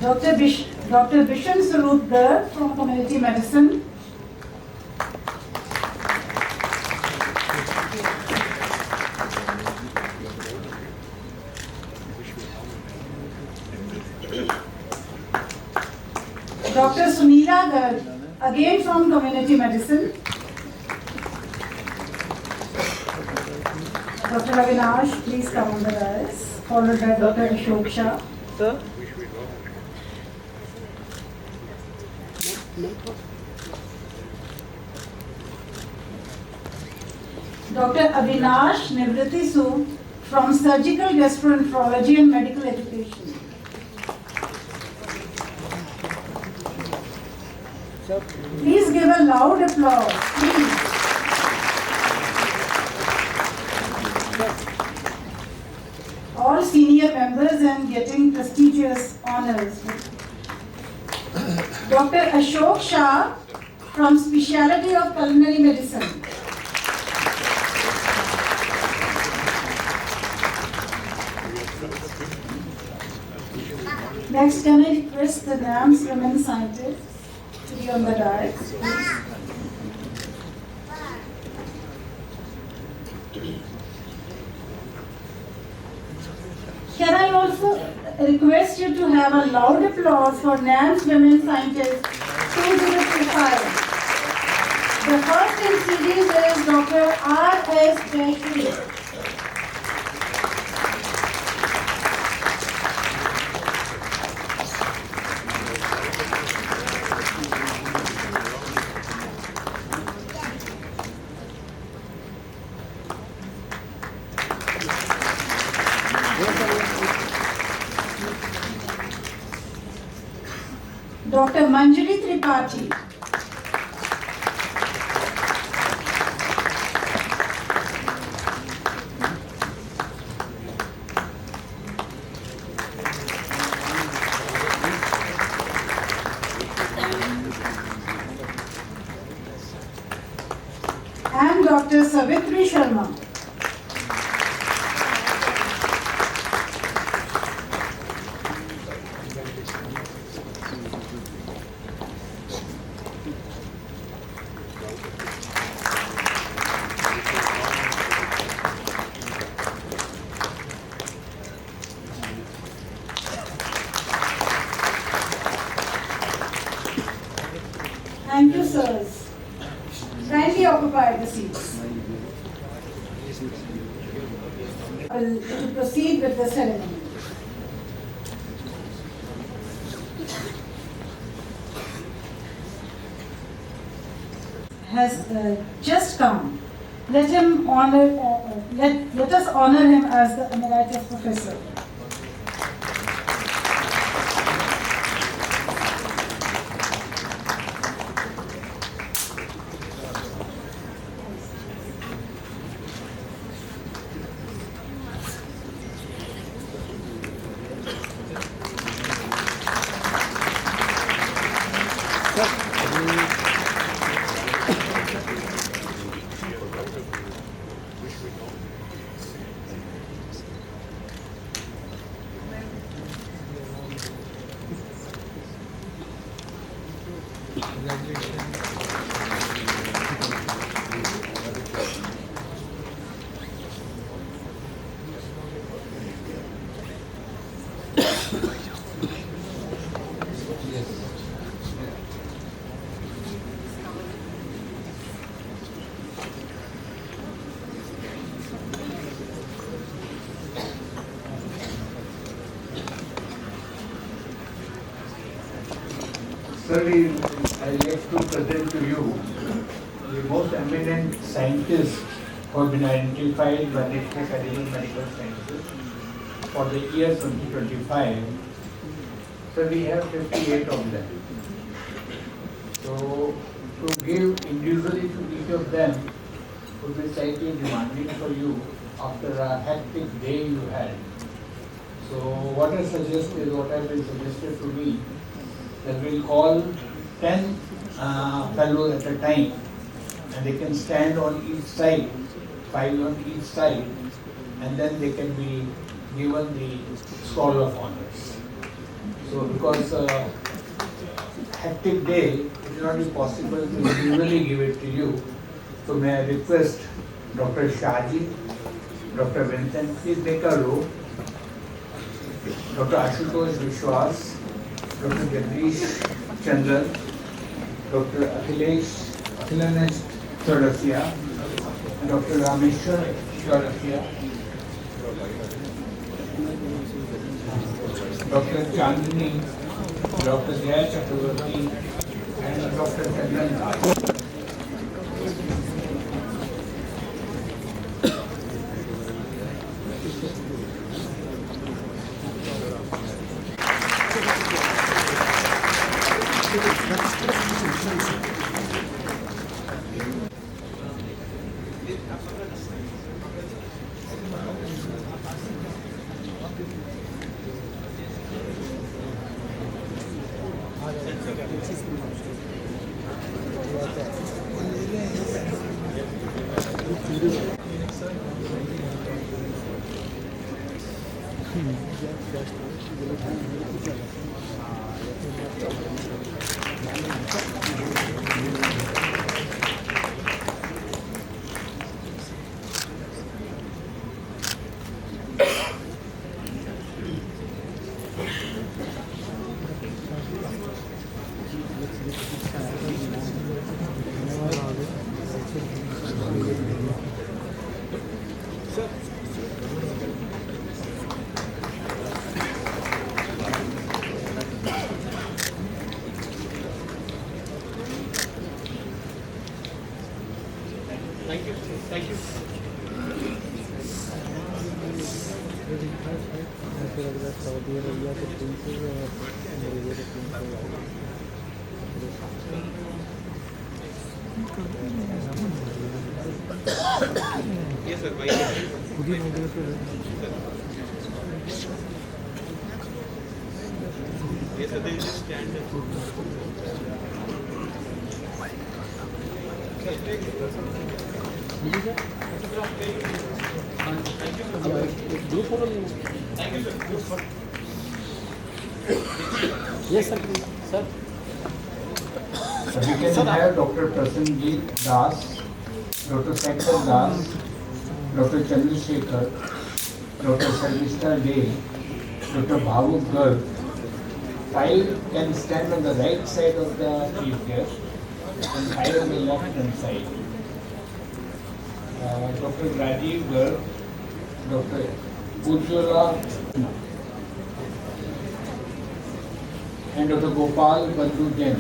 Speaker 4: Dr. Vishwan Swarup Garg from Community Medicine. Dr. Sunila Garg, again from Community Medicine. Dr. Avinash, please come on the dais, followed by Dr. Ashok Shah.
Speaker 3: Sir?
Speaker 4: Dr. Avinash Nivriti Su from Surgical Gastroenterology and Medical Education. Please give a loud applause, please. All senior members and getting prestigious honors. Dr. Ashok Shah from Specialty of Culinary Medicine. Next, can I request the NAMS women scientists to be on the dais, please? Can I also request you to have a loud applause for NAMS women scientists 2025. The first in series is Dr. R.S. Jayashree. Dr. Manjari Tripathi. And Dr. Savitri Sharma. Thank you, sirs. Kindly occupy the seats. To proceed with the ceremony. Has just come. Let him honor. Let us honor him as the emeritus professor.
Speaker 1: Sir, I like to present to you the most eminent scientists who have been identified by the National Academy of Medical Sciences for the year 2025. So we have 58 of them. So to give individually to each of them would be slightly demanding for you after a hectic day you had. So what I suggest is what has been suggested to me, that we'll call 10 fellows at a time, and they can stand on each side, 5 on each side, and then they can be given the Scroll of Honors. So because hectic day, it will not be possible to usually give it to you. So may I request Dr. Shaji, Dr. Vincent, please make a row. Dr. Ashutosh Vishwas, Dr. Jagdish Chandran, Dr. Akhilesh Chaurasia, and Dr. Rameshwar Chaurasia, Dr. Chandni, Dr. Jaya Chakravarti, and Dr. Chandan Das.
Speaker 2: Saudi Arabia के princes और America के princes
Speaker 3: ये sir भाई
Speaker 2: खुद ही mobile पे
Speaker 3: ये sir they stand
Speaker 2: group photo लेना yes sir sir
Speaker 1: We can have Dr. Prasenjit Das, Dr. Shankar Das, Dr. Chandrasekhar, Dr. Sarvista Day, Dr. Bhavuk Garg. Five can stand on the right side of the chief guest and five on the left hand side. Dr. Rajiv Garg, Dr. Ujjwala and Dr. Gopal Bandhu Jain.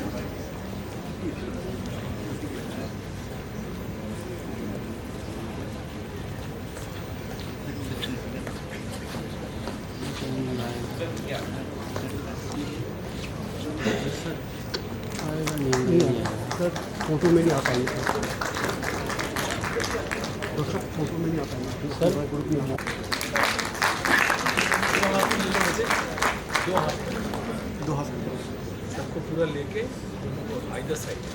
Speaker 2: Sir photo में नहीं आ पाएंगे sir photo में नहीं आ पाएंगे sir group में हम
Speaker 3: दो हाथ सबको पूरा लेके either side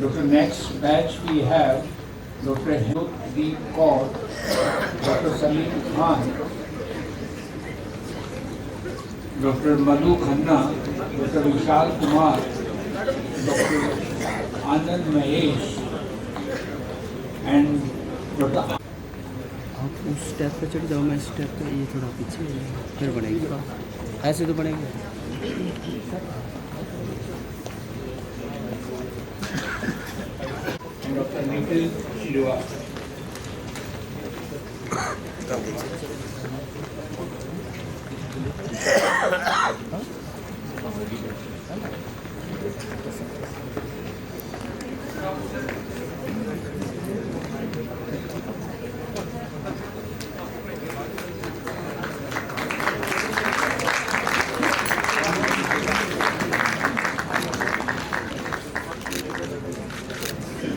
Speaker 1: Dr. Next batch we have Dr. Hemant D. Kaur, Dr. Salim Khan, Dr. Madhu Khanna, Dr. Vishal Kumar, Dr. Anand Mahesh, and Dr.
Speaker 8: आप उस स्टेप पे चढ़ जाओ मैं स्टेप पे ये थोड़ा पीछे फिर बढ़ेगी ऐसे तो बढ़ेगी
Speaker 1: and Dr. Nikhil Srivastava.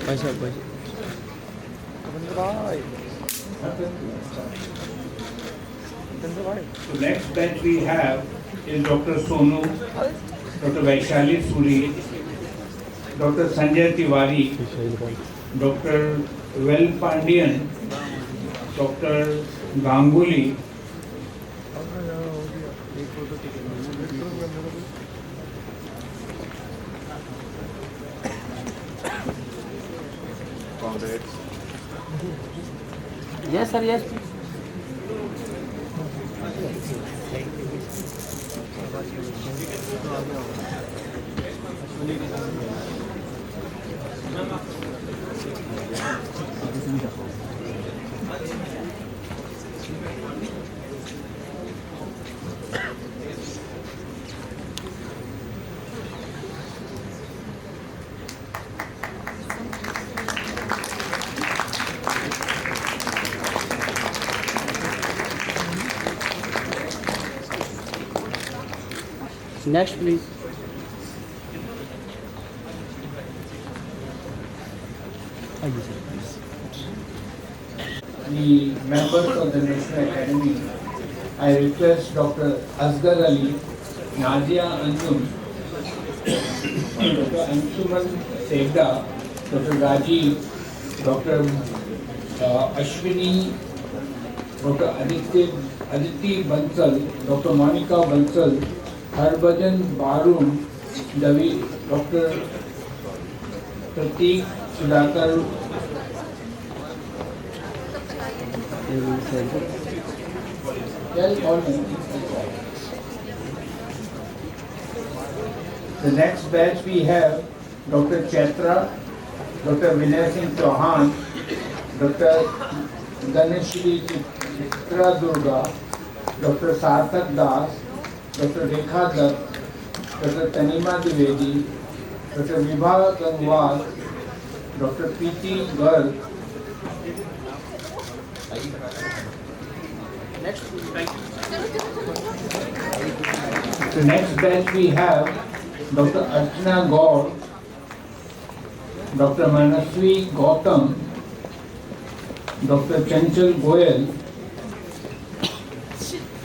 Speaker 8: पैसा पैसा
Speaker 1: So next batch we have is Dr. Sonu, Dr. Vaishali Suri, Dr. Sanjay Tiwari, Dr. Vel Pandian, Dr. Ganguly,
Speaker 8: yes sir yes Next, please. आइए sir please.
Speaker 1: The members of the National Academy, I request Dr. Asghar Ali, Nadia Anjum, Dr. Anshuman Sevda, Dr. Rajiv, Dr. Ashwini, Dr. Aditi Bansal, Dr. Monica Bansal, Harbhajan Barun, Dr. Prateek Sudhakar, tell all names. The next batch we have Dr. Chaitra, Dr. Vinay Singh Chauhan, Dr. Ganeshri Chitra Durga, Dr. Sarthak Das, Dr. Rekha Dutt, Dr. Tanima Dwivedi, Dr. Vibha Gangwal, Dr. P.T. Garg. The next batch we have Dr. Archana Gaur, Dr. Manaswi Gautam, Dr. Chanchal Goyal,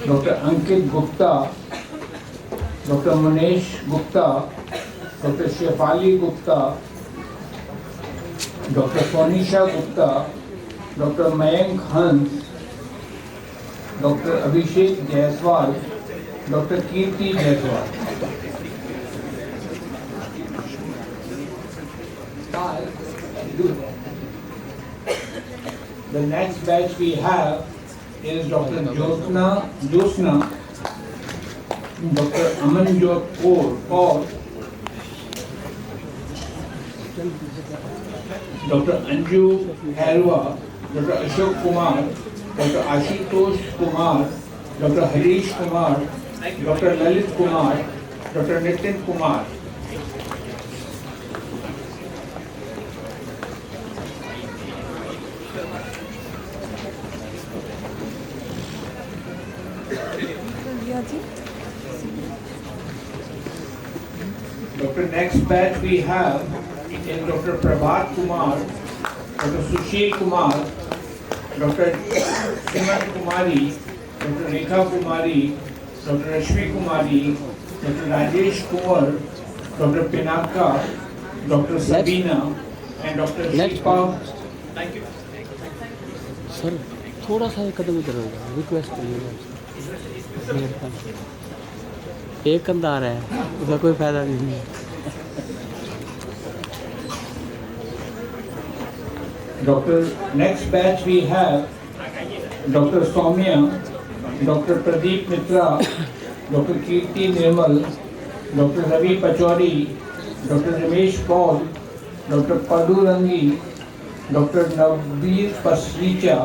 Speaker 1: Dr. Ankit Gupta, Dr. Munesh Gupta, Dr. Shefali Gupta, Dr. Sonisha Gupta, Dr. Mayank Hans, Dr. Abhishek Jaiswal, Dr. Kirti Jaiswal. The next batch we have is Dr. Josna, Dr. Amanjot Kaur, Dr. Anju Harwa, Dr. Ashok Kumar, Dr. Ashutosh Kumar, Dr. Harish Kumar, Dr. Lalit Kumar, Dr. Nitin Kumar. Dr. Next batch we have is Dr. Prabhat Kumar, Dr. Sushil Kumar, Dr. Siman Kumari, Dr. Rekha Kumari, Dr. Rashmi Kumari, Dr. Rajesh Kumar, Dr. Pinaka, Dr. Sabina, and Dr. Shipa. Thank you.
Speaker 8: Sir थोड़ा सा एक कदम इधर होगा. Request करिएगा. एक कंधा आ रहा है, उसका कोई फायदा नहीं है.
Speaker 1: Dr. Next batch we have Dr. Soumya, Dr. Pradeep Mitra, Dr. Kirti Nirmal, Dr. Ravi Pachauri, Dr. Ramesh Paul, Dr. Padu Rangi, Dr. Navdeep Pasricha,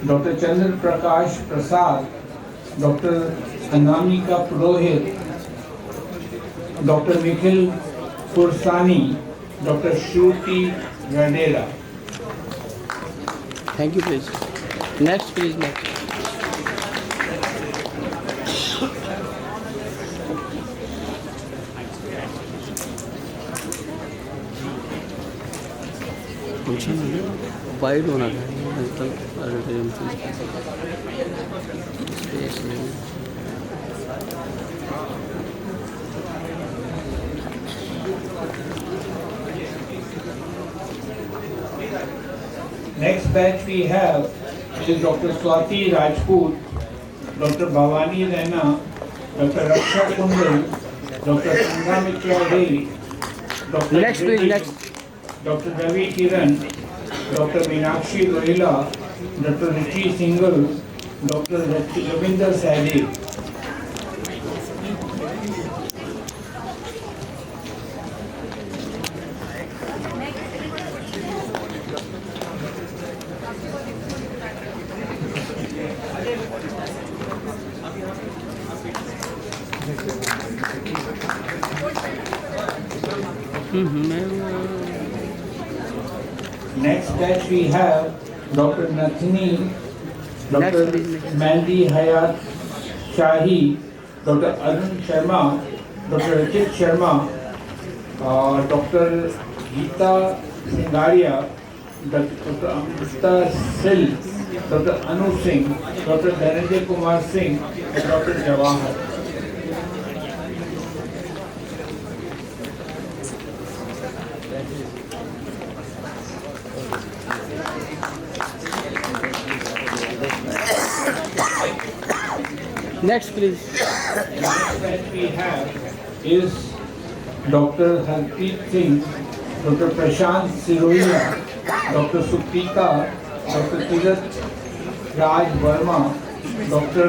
Speaker 1: Dr. Chandra Prakash Prasad, Dr. Anamika Purohit, Dr. Nikhil Kursani, Dr. Shruti Ranera.
Speaker 8: Thank you, please. Next, please. Next. Function wide होना चाहिए. Space नहीं.
Speaker 1: Next batch we have is Dr. Swati Rajput, Dr. Bhavani Raina, Dr. Raksha Kundal, Dr. Sanghamitra Dey, Dr.
Speaker 8: Next, please,
Speaker 1: Jyoti-
Speaker 8: next.
Speaker 1: Dr. Ravi Kiran, Dr. Meenakshi Rohila, Dr. Rishi Singhal, Dr. Ravinder Sahdev. Next batch we have Dr. Nathini, Dr.
Speaker 8: Next, please, next.
Speaker 1: Mehndi Hayat Shahi, Dr. Arun Sharma, Dr. Rachit Sharma, Dr. Geeta Singaria, Dr. Amrita Sil, Dr. Anu Singh, Dr. Dhananjay Kumar Singh, and Dr. Jawahar.
Speaker 8: Next, please.
Speaker 1: Next that we have is Dr. Harpreet Singh, Dr. Prashant Siroia, Dr. Suprita, Dr. Tirath Raj Verma, Dr.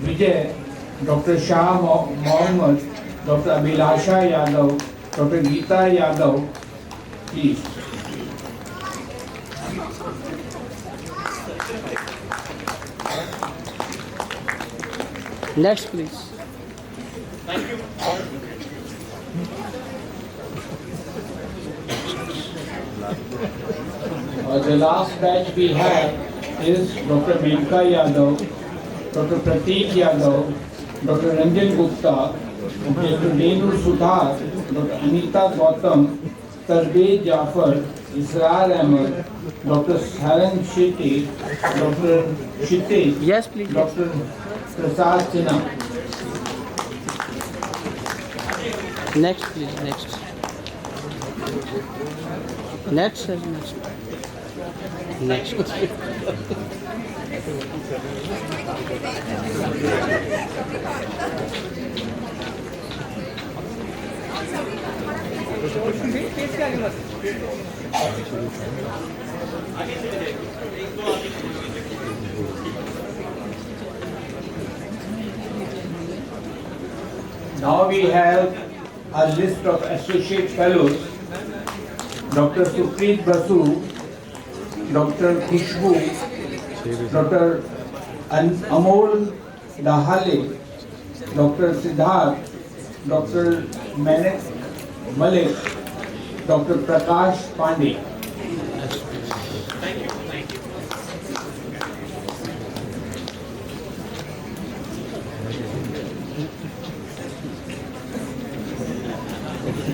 Speaker 1: Vijay, Dr. Shah Mohammed, Dr. Abhilasha Yadav, Dr. Geeta Yadav, please.
Speaker 8: Next, please.
Speaker 1: The last batch we have is Dr. Menka Yadav, Dr. Prateek Yadav, Dr. Ranjan Gupta, Dr. Renu Sudhar, Dr. Anita Gautam, Tarbez Jafar, Israr Ahmed, Dr. Saran Shetty, Dr. Shitte,
Speaker 8: Yes, please.
Speaker 1: Dr. Prasad Sinha.
Speaker 8: Next, please. Next. Next, sir. Next. Next.
Speaker 1: Now we have a list of associate fellows. Dr. Supreet Basu, Dr. Khushbu, Dr. Amol Dahale, Dr. Siddharth, Dr. Manik Malik, Dr. Prakash Pandey.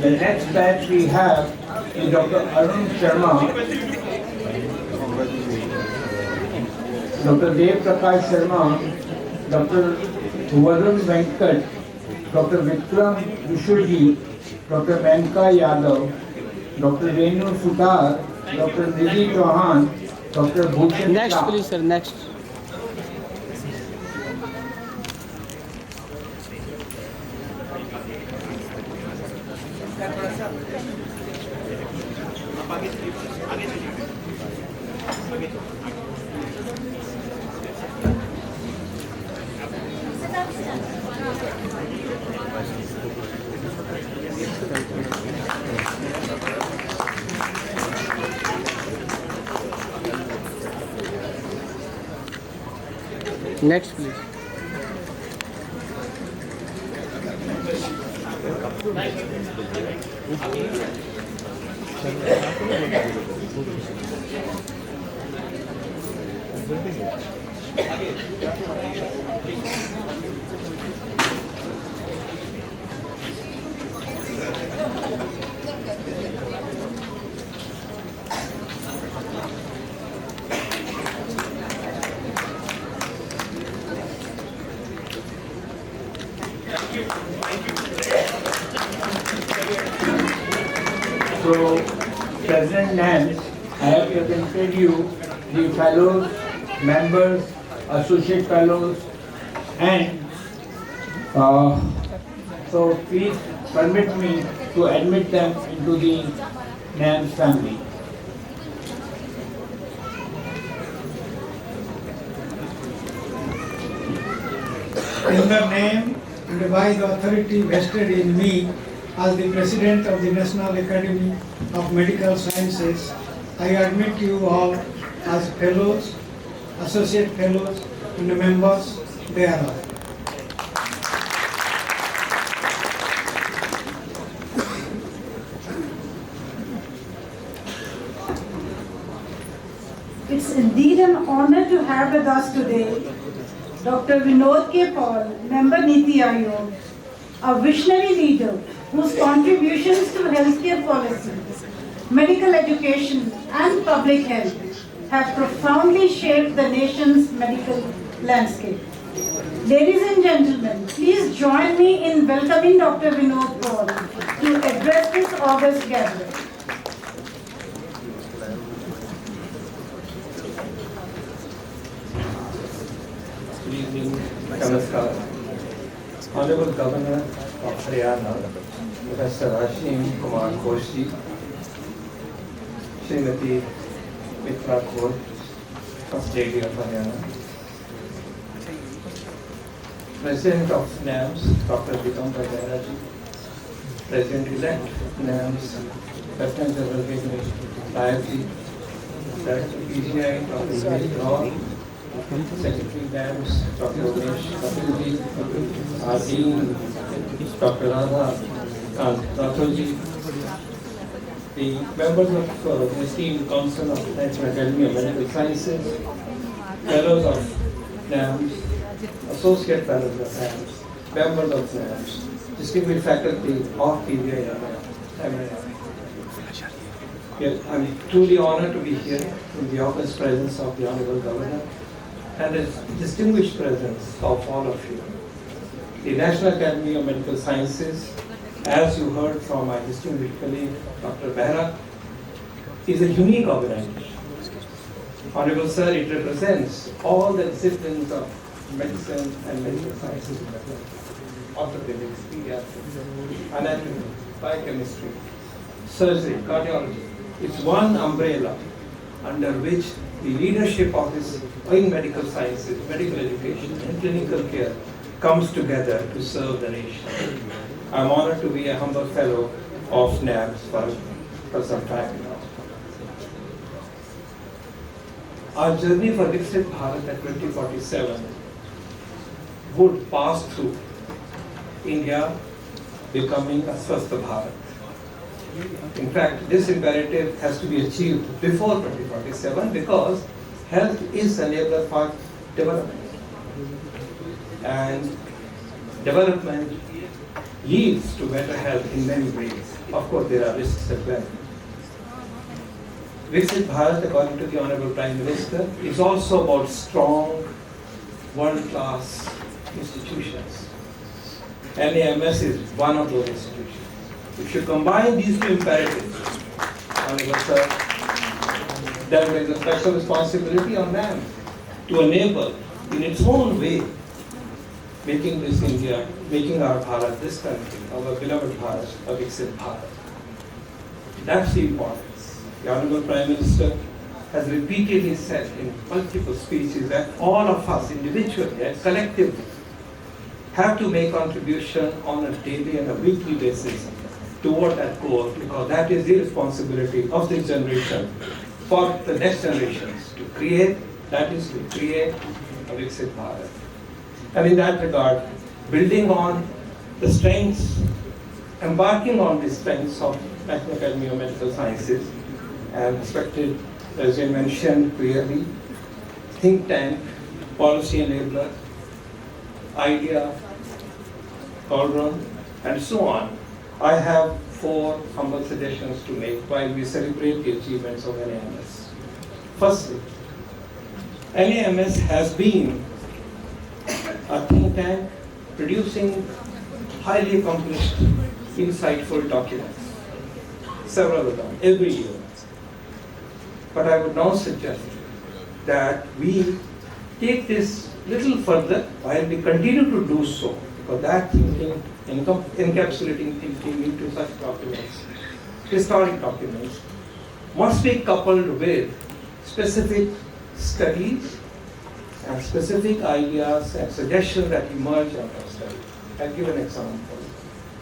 Speaker 1: The next batch we have is Dr. Arun Sharma, Dr. Dev Prakash Sharma, Dr. Varun Venkat, Dr. Vikram Vishwajit, Dr. Menka Yadav, Dr. Renu Sudhar, Dr. Nidhi Chauhan, Dr. Bhushan
Speaker 8: Next,
Speaker 1: Shah.
Speaker 8: please, sir. Next. Next, please.
Speaker 1: So, President Nance, I have presented you the fellows, members, associate fellows, and so please permit me to admit them into the Nance family.
Speaker 7: In the name and by the authority vested in me as the President of the National Academy of Medical Sciences, I admit you all as fellows, associate fellows, and members thereof.
Speaker 4: It's indeed an honor to have with us today Dr. Vinod K. Paul, Member Niti Aayog, a visionary leader whose contributions to healthcare policy, medical education, and public health have profoundly shaped the nation's medical landscape. Ladies and gentlemen, please join me in welcoming Dr. Vinod Paul to address this august gathering.
Speaker 9: Good evening, Namaskar. Honorable Governor of Haryana, Professor Ashim Kumar Koshi, Srimati Mitra Kaur of JD of Haryana, President of NAMS, Dr. Vikramji Banerjee, President-elect NAMS, Lieutenant General Rayati, Director PGI, Dr. Vivek Raw, Secretary NAMS, Dr. Umesh Kapilji, our Dean, Dr. Radha Rathoji, the members of the esteemed Council of the National Academy of Medical Sciences, fellows of NAMS, associate fellows of NAMS, members of NAMS, distinguished faculty of PBI. I'm truly honored to be here in the august presence of the Honorable Governor and the distinguished presence of all of you. The National Academy of Medical Sciences, as you heard from my distinguished colleague, Dr. Behra, is a unique organization. Honorable Sir, it represents all the disciplines of medicine and medical sciences, orthopedics, pediatrics, anatomy, biochemistry, surgery, cardiology. It's one umbrella under which the leadership of this in medical sciences, medical education, and clinical care comes together to serve the nation. I'm honored to be a humble fellow of NAMS for some time now. Our journey for Viksit Bharat at 2047 would pass through India becoming a Swasth Bharat. In fact, this imperative has to be achieved before 2047 because health is enabler for development. And development leads to better health in many ways. Of course, there are risks as well. Viksit Bharat, according to the Honorable Prime Minister, is also about strong, world-class institutions. NAMS is one of those institutions. If you combine these two imperatives, Honorable Sir, then there is a special responsibility on them to enable, in its own way, making this India, making our Bharat, this country, our beloved Bharat, a Viksit Bharat. That's the importance. The Honorable Prime Minister has repeatedly said in multiple speeches that all of us individually and collectively have to make contribution on a daily and a weekly basis toward that goal, because that is the responsibility of this generation for the next generations to create, that is to create a Viksit Bharat. And in that regard, building on the strengths, embarking on the strengths of National Academy of Medical Sciences, and respected, as I mentioned clearly, think tank, policy enabler, idea, cauldron, and so on. I have 4 humble suggestions to make while we celebrate the achievements of NAMS. Firstly, NAMS has been a think tank producing highly accomplished, insightful documents, several of them, every year. But I would now suggest that we take this little further while we continue to do so, because that thinking, encapsulating thinking into such documents, historic documents, must be coupled with specific studies and specific ideas and suggestions that emerge out of study. I'll give an example.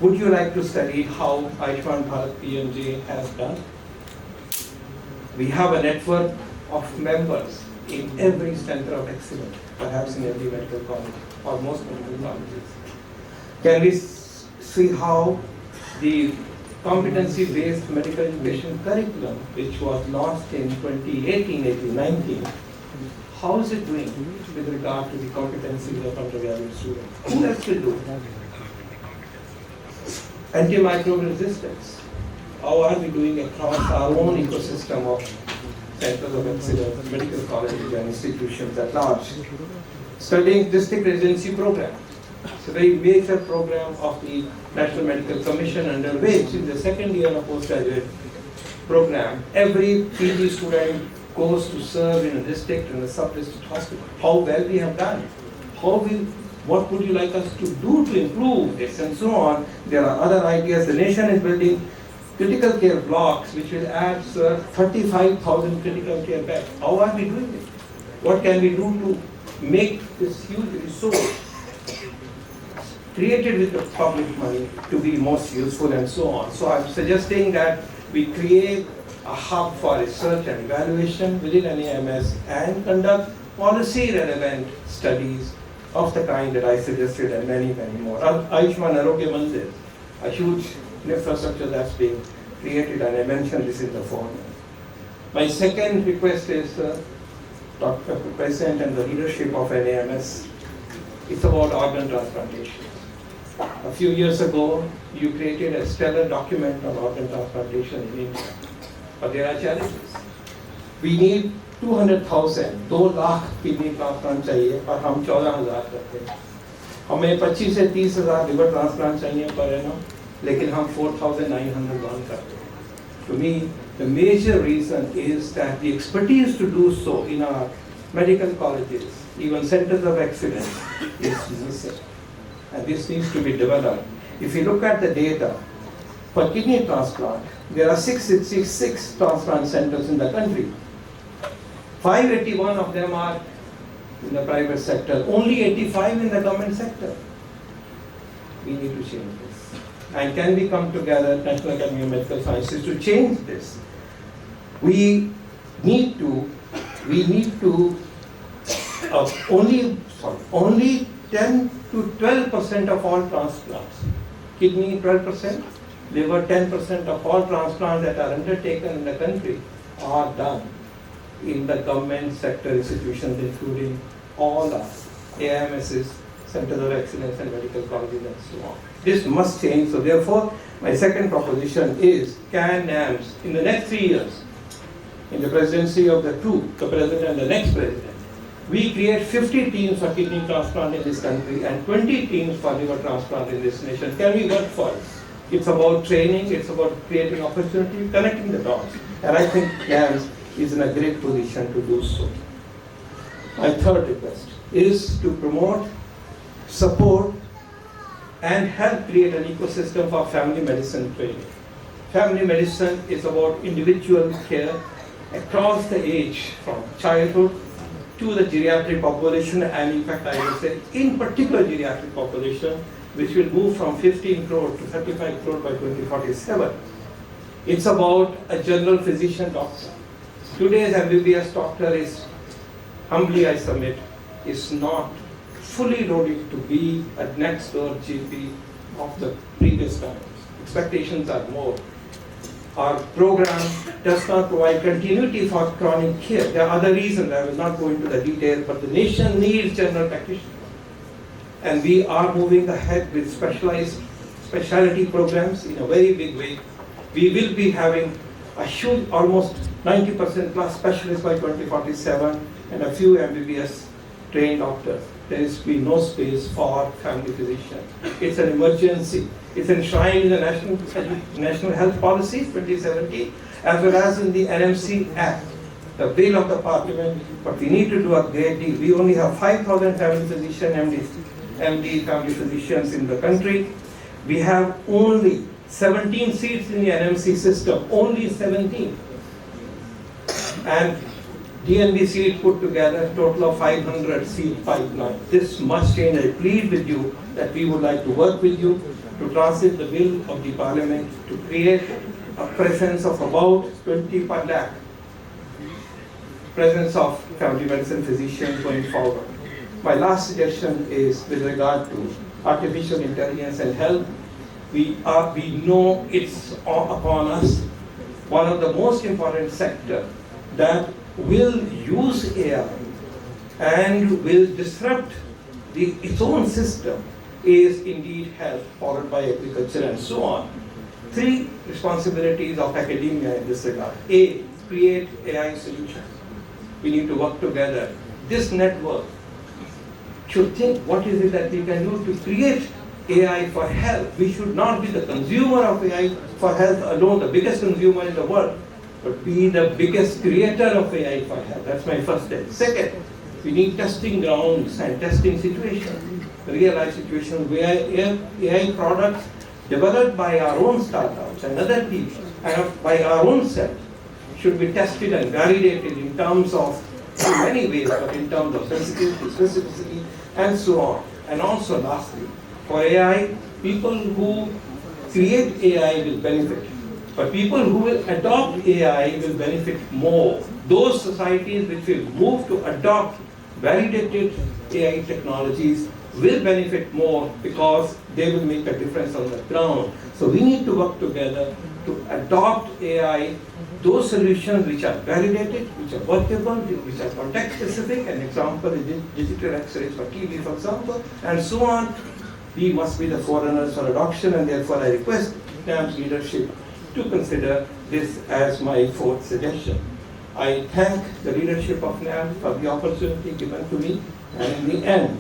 Speaker 9: Would you like to study how Ayushman Bharat PMJ has done? We have a network of members in every center of excellence, perhaps in every medical college or most medical colleges. Can we see how the competency-based medical education curriculum, which was launched in 2018-19, how is it doing with regard to the competencies of undergraduate students? Who else will do it? antimicrobial resistance. How are we doing across our own ecosystem of centers of excellence, medical colleges and institutions at large? Studying district residency program. It's a very major program of the National Medical Commission, under which in the second year of postgraduate program, every PG student goes to serve in a district and a sub-district hospital. How well we have done. What would you like us to do to improve this and so on? There are other ideas. The nation is building critical care blocks which will add 35,000 critical care beds. How are we doing it? What can we do to make this huge resource created with the public money to be most useful and so on? So I'm suggesting that we create a hub for research and evaluation within NAMS and conduct policy relevant studies of the kind that I suggested and many, many more. Ayushman Arogya Mandir, a huge infrastructure that's being created, and I mentioned this in the forum. My second request is, Dr. President and the leadership of NAMS, it's about organ transplantation. A few years ago, you created a stellar document on organ transplantation in India, but there are challenges. We need 200,000, 2 lakh kidney transplant चाहिए और हम 14,000 करते हैं. हमें 25 से 30,000 liver transplant चाहिए per annum, लेकिन हम 4,901 करते हैं. To me, the major reason is that the expertise to do so in our medical colleges, even centers of excellence, is missing. And this needs to be developed. If you look at the data, for kidney transplant, there are 666 transplant centers in the country. 581 of them are in the private sector, only 85 in the government sector. We need to change this. And can we come together, National Academy of Medical Sciences, to change this? We need to only 10 to 12% of all transplants, kidney 12%, liver 10% of all transplants that are undertaken in the country are done in the government sector institutions, including all our AMSs, Centers of Excellence and Medical Colleges and so on. This must change. So therefore, my second proposition is, can NAMS, in the next 3 years, in the presidency of the president and the next president, we create 50 teams for kidney transplant in this country and 20 teams for liver transplant in this nation. Can we work for it? It's about training, it's about creating opportunity, connecting the dots. And I think NAMS is in a great position to do so. My third request is to promote, support, and help create an ecosystem for family medicine training. Family medicine is about individual care across the age, from childhood to the geriatric population, and in fact I would say in particular geriatric population, which will move from 15 crore to 35 crore by 2047. It's about a general physician doctor. Today's MBBS doctor is, humbly I submit, is not fully loaded to be a next door GP of the previous times. Expectations are more. Our program does not provide continuity for chronic care. There are other reasons, I will not go into the detail, but the nation needs general practitioners. And we are moving ahead with specialty programs in a very big way. We will be having a huge, almost 90% plus specialists by 2047 and a few MBBS trained doctors. There is to be no space for family physicians. It's an emergency. It's enshrined in the National Health Policy 2017, as well as in the NMC Act, the bill of the Parliament. But we need to do a great deal. We only have 5,000 family physicians, MD family physicians in the country. We have only 17 seats in the NMC system, only 17. And DNB seats put together, a total of 500 seat pipeline. This must change. I plead with you that we would like to work with you to translate the bill of the Parliament to create a presence of about 20 per lakh presence of family medicine physicians going forward. My last suggestion is with regard to artificial intelligence and health. We know it's upon us. One of the most important sectors that will use AI and will disrupt its own system is indeed health, followed by agriculture and so on. Three responsibilities of academia in this regard. A, create AI solutions. We need to work together. This network should think what is it that we can do to create AI for health. We should not be the consumer of AI for health alone, the biggest consumer in the world, but be the biggest creator of AI for health. That's my first step. Second, we need testing grounds and testing situations, real life situations where AI products developed by our own startups and other people, and by our own self, should be tested and validated in terms of, in many ways, but in terms of sensitivity, specificity, and so on. And also, lastly, for AI, people who create AI will benefit, but people who will adopt AI will benefit more. Those societies which will move to adopt validated AI technologies will benefit more because they will make a difference on the ground. So we need to work together to adopt AI, those solutions which are validated, which are workable, which are context specific. An example is digital X-rays for TB, for example, and so on. We must be the forerunners for adoption, and therefore I request NAM's leadership to consider this as my fourth suggestion. I thank the leadership of NAM for the opportunity given to me, and in the end,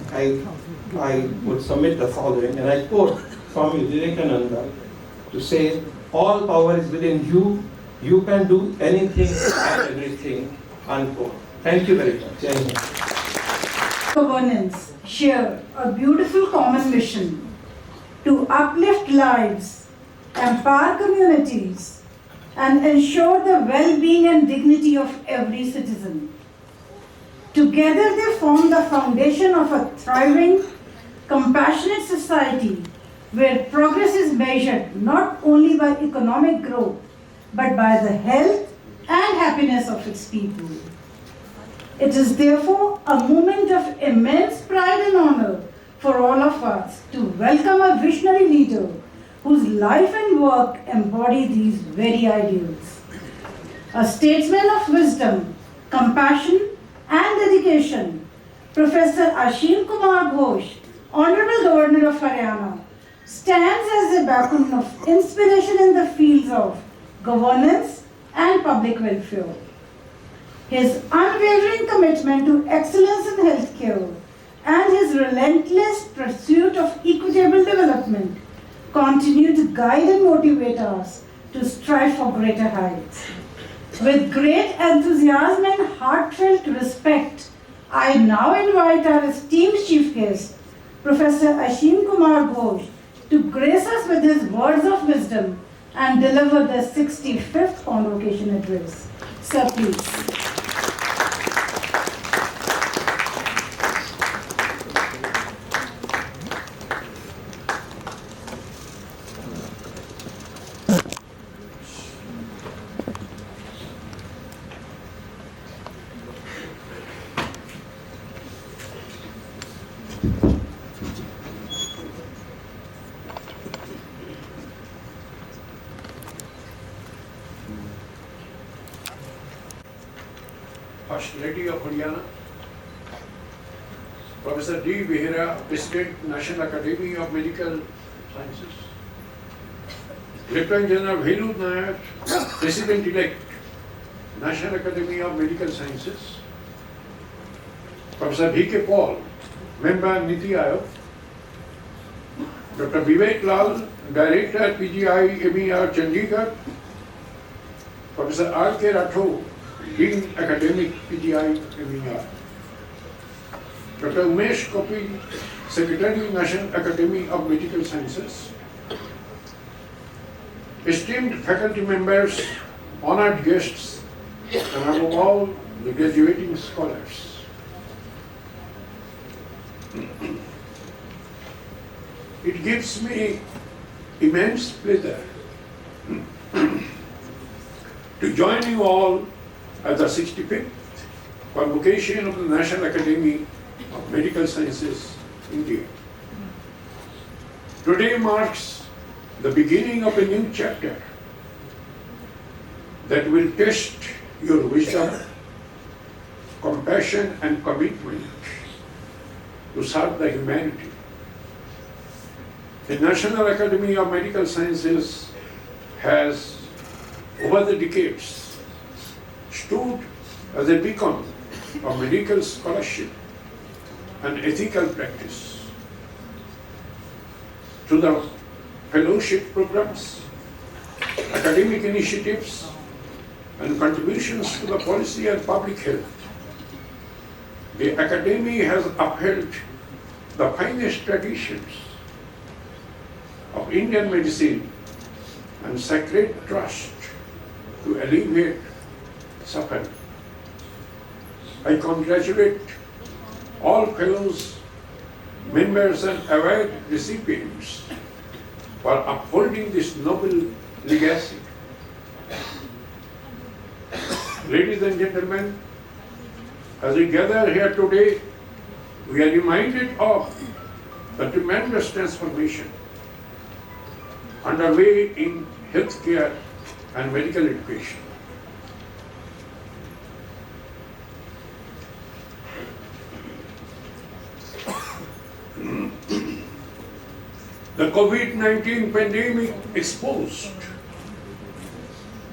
Speaker 9: I would submit the following, and I quote Swami Vivekananda to say, all power is within you, you can do anything and everything, unquote. Thank you very much. Jai Hind.
Speaker 4: Governance share a beautiful common mission to uplift lives, empower communities, and ensure the well-being and dignity of every citizen. Together they form the foundation of a thriving, compassionate society where progress is measured not only by economic growth, but by the health and happiness of its people. It is therefore a moment of immense pride and honor for all of us to welcome a visionary leader whose life and work embody these very ideals. A statesman of wisdom, compassion, and dedication, Professor Ashim Kumar Ghosh, Honorable Governor of Haryana, stands as a beacon of inspiration in the fields of governance and public welfare. His unwavering commitment to excellence in healthcare and his relentless pursuit of equitable development continue to guide and motivate us to strive for greater heights. With great enthusiasm and heartfelt respect, I now invite our esteemed chief guest, Professor Ashim Kumar Ghosh, to grace us with his words of wisdom and deliver the 65th convocation address. Sir, please.
Speaker 10: First Lady of Haryana, Professor D. Behera, President, National Academy of Medical Sciences, Lieutenant General Venu Nayak, President-elect, National Academy of Medical Sciences, Professor V.K. Paul, Member Niti Aayog, Dr. Vivek Lal, Director PGI MER Chandigarh, Professor R.K. Rathod, Dean Academic PGI MER, Dr. Umesh Kopi, Secretary, National Academy of Medical Sciences, esteemed faculty members, honored guests, and above all, the graduating scholars. It gives me immense pleasure to join you all at the 65th convocation of the National Academy of Medical Sciences, India. Today marks the beginning of a new chapter that will test your wisdom, compassion, and commitment to serve the humanity. The National Academy of Medical Sciences has, over the decades, stood as a beacon of medical scholarship and ethical practice. Through the fellowship programs, academic initiatives, and contributions to the policy and public health, the Academy has upheld the finest traditions of Indian medicine and sacred trust to alleviate suffering. I congratulate all fellows, members and award recipients for upholding this noble legacy. Ladies and gentlemen, as we gather here today, we are reminded of the tremendous transformation underway in healthcare and medical education. The COVID-19 pandemic exposed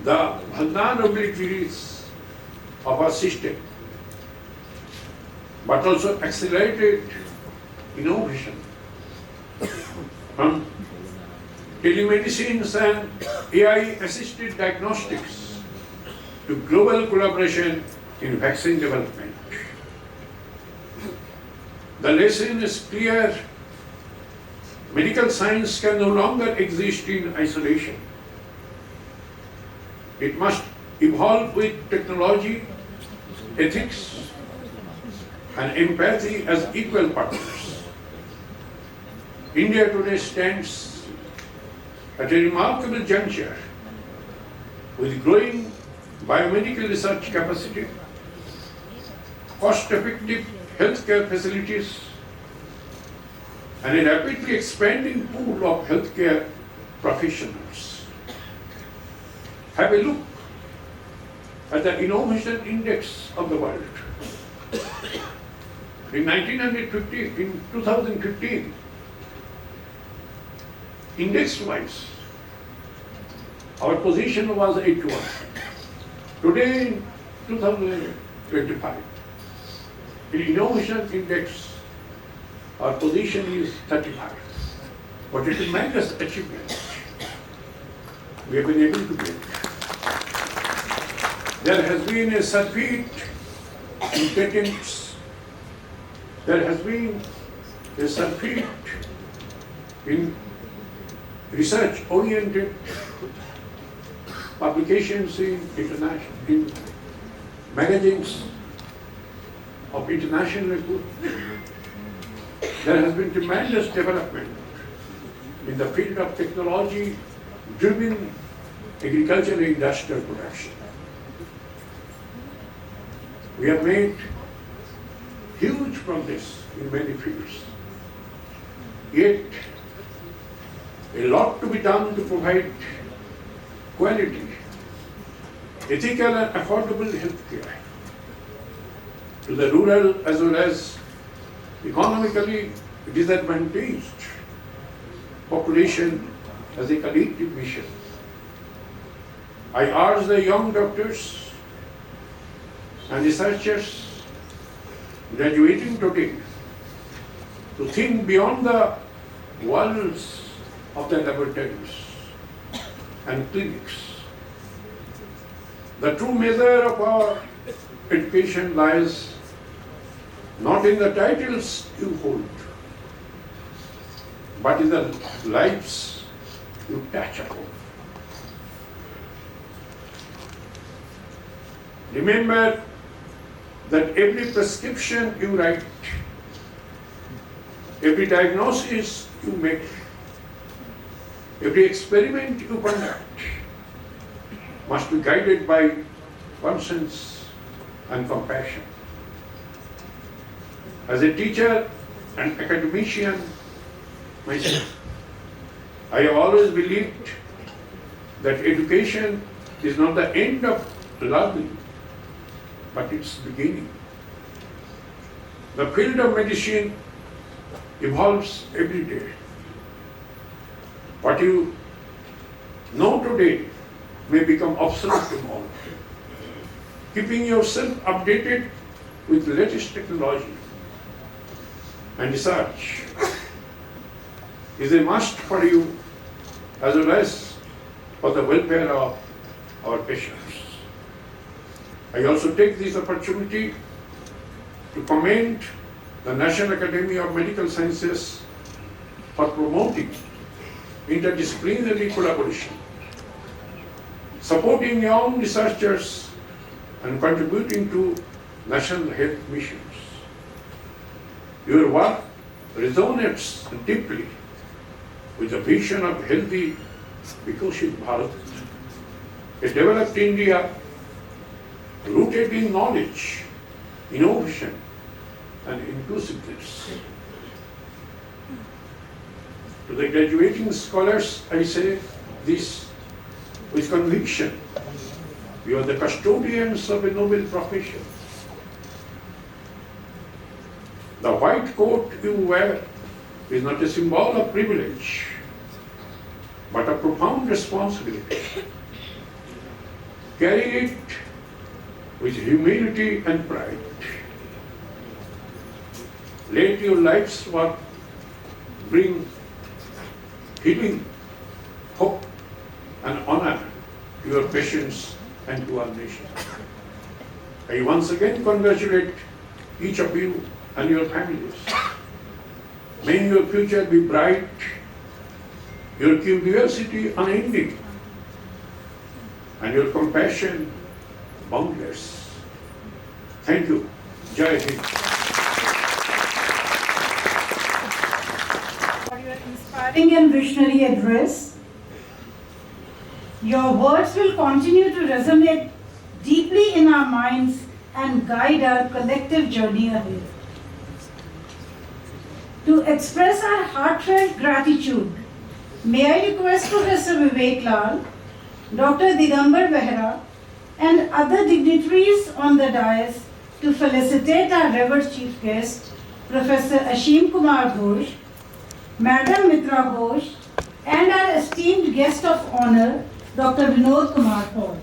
Speaker 10: the vulnerabilities of our system, but also accelerated innovation. From telemedicine and AI-assisted diagnostics to global collaboration in vaccine development. The lesson is clear. Medical science can no longer exist in isolation. It must evolve with technology, ethics, and empathy as equal partners. India today stands at a remarkable juncture with growing biomedical research capacity, cost-effective healthcare facilities, and a rapidly expanding pool of healthcare professionals. Have a look at the innovation index of the world. In 2015, index-wise, our position was 81. Today, in 2025, in innovation index, our position is 35. What a tremendous achievement we have been able to get. There has been a surfeit in patents. There has been a surfeit in research-oriented publications in magazines of international repute. There has been tremendous development in the field of technology-driven agricultural and industrial production. We have made huge progress in many fields. Yet, a lot to be done to provide quality, ethical and affordable health care to the rural as well as economically disadvantaged population as a collective mission. I urge the young doctors and researchers graduating today to think beyond the walls of the laboratories and clinics. The true measure of our education lies not in the titles you hold, but in the lives you touch upon. Remember that every prescription you write, every diagnosis you make, every experiment you conduct must be guided by conscience and compassion. As a teacher and academician myself, I have always believed that education is not the end of learning, but its beginning. The field of medicine evolves every day. What you know today may become obsolete tomorrow. Keeping yourself updated with the latest technology and research is a must for you as well as for the welfare of our patients. I also take this opportunity to commend the National Academy of Medical Sciences for promoting interdisciplinary collaboration, supporting young researchers and contributing to national health missions. Your work resonates deeply with the vision of healthy Viksit Bharat, a developed India rooted in knowledge, innovation, and inclusiveness. To the graduating scholars, I say this with conviction. You are the custodians of a noble profession. The white coat you wear is not a symbol of privilege, but a profound responsibility. Carry it with humility and pride. Let your life's work bring healing, hope, and honor to your patients and to our nation. I once again congratulate each of you and your families. May your future be bright, your curiosity unending, and your compassion boundless. Thank you. Jai Hind.
Speaker 4: For your inspiring and visionary address. Your words will continue to resonate deeply in our minds and guide our collective journey ahead. To express our heartfelt gratitude, may I request Professor Vivek Lal, Dr. Digambar Behra, and other dignitaries on the dais to felicitate our revered chief guest, Professor Ashim Kumar Ghosh, Madam Mitra Ghosh, and our esteemed guest of honor, Dr. Vinod Kumar Paul.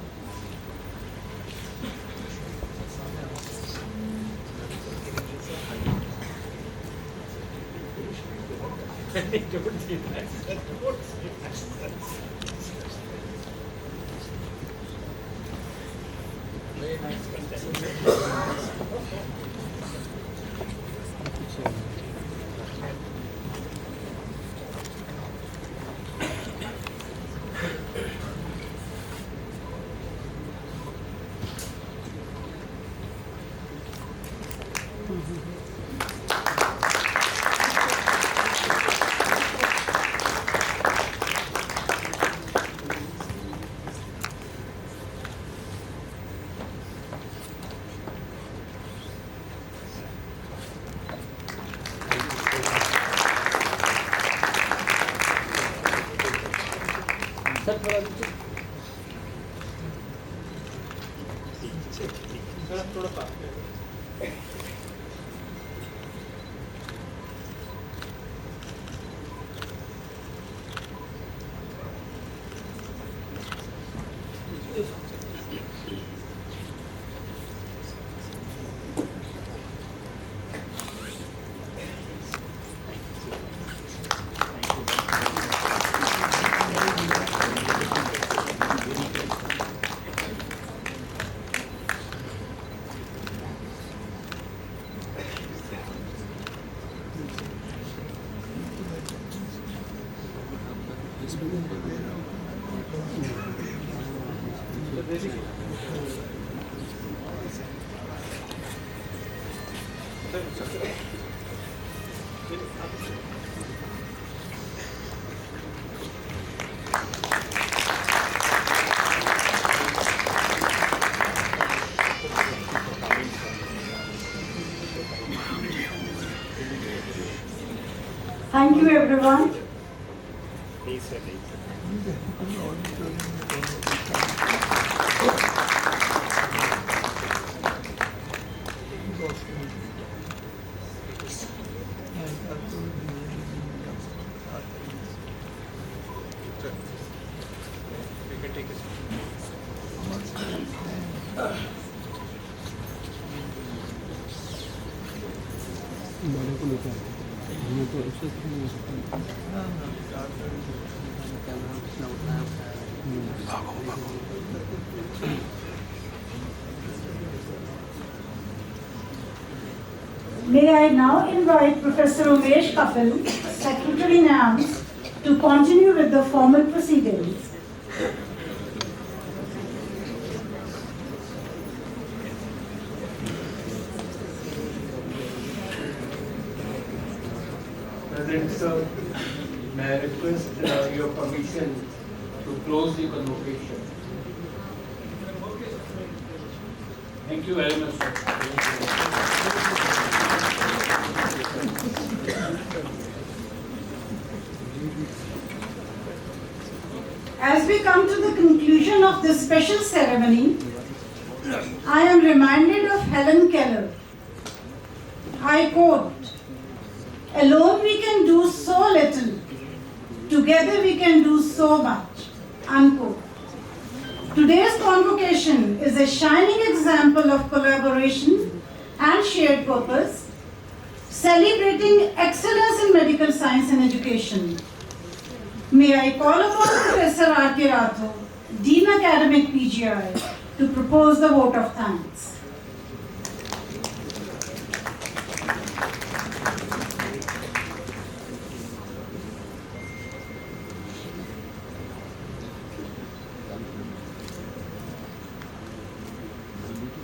Speaker 4: Thank you, everyone.
Speaker 8: बड़े को लेकर ये तो ऐसे नहीं हो सकता camera अपना उठाया
Speaker 4: May I now invite Professor Umesh Kapil, Secretary NAMS, to continue with the formal proceedings.
Speaker 1: President sir, may I request your permission to close the convocation? Thank you very much, sir.
Speaker 4: As we come to the conclusion of this special ceremony, I am reminded of Helen Keller. I quote, "Alone we can do so little, together we can do so much," unquote. Today's convocation is a shining example of collaboration and shared purpose, celebrating excellence in medical science and education. May I call upon Professor R.K. Rathore, Dean Academic PGI, to propose the vote of thanks.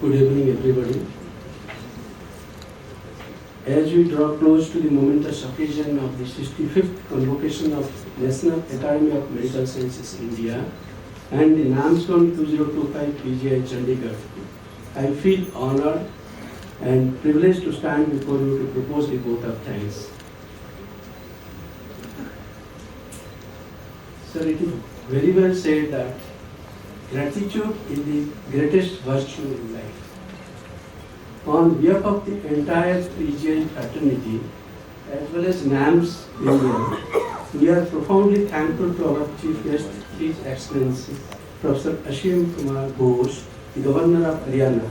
Speaker 11: Good evening, everybody. As we draw close to the momentous occasion of the 65th convocation of National Academy of Medical Sciences India and the Namscon 2025 PGI Chandigarh, I feel honored and privileged to stand before you to propose the vote of thanks. Sir, it is very well said that gratitude is the greatest virtue in life. On behalf of the entire PGI fraternity, as well as NAMS India, we are profoundly thankful to our Chief Guest, His Excellency Professor Ashim Kumar Ghosh, the Governor of Haryana,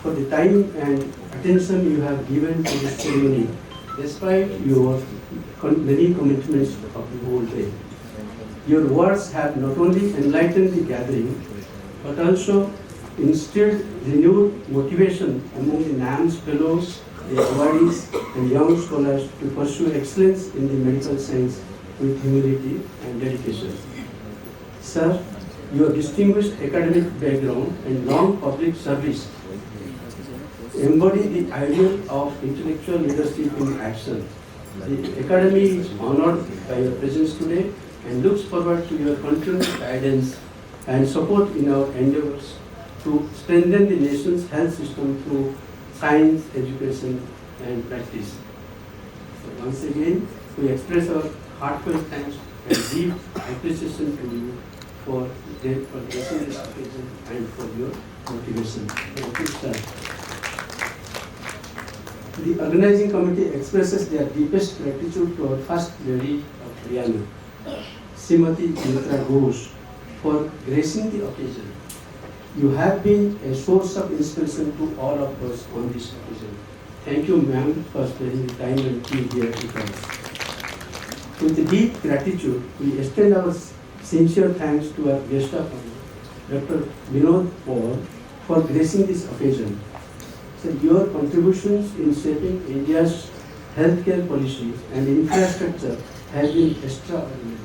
Speaker 11: for the time and attention you have given to this ceremony, despite your many commitments of the whole day. Your words have not only enlightened the gathering, but also instilled renewed motivation among the NAMS fellows, the awardees, and young scholars to pursue excellence in the medical science with humility and dedication. Sir, your distinguished academic background and long public service embody the ideal of intellectual leadership in action. The Academy is honored by your presence today and looks forward to your continued guidance and support in our endeavors to strengthen the nation's health system through science, education, and practice. So once again, we express our heartfelt thanks and deep appreciation to you for blessing this occasion and for your motivation. Thank you, sir. The organizing committee expresses their deepest gratitude to our First Lady of Haryana, Srimati Mitra Ghosh, for gracing the occasion. You have been a source of inspiration to all of us on this occasion. Thank you, ma'am, for spending the time and being here with us. With deep gratitude, we extend our sincere thanks to our guest of honor, Dr. Vinod Paul, for gracing this occasion. So your contributions in shaping India's healthcare policies and infrastructure have been extraordinary.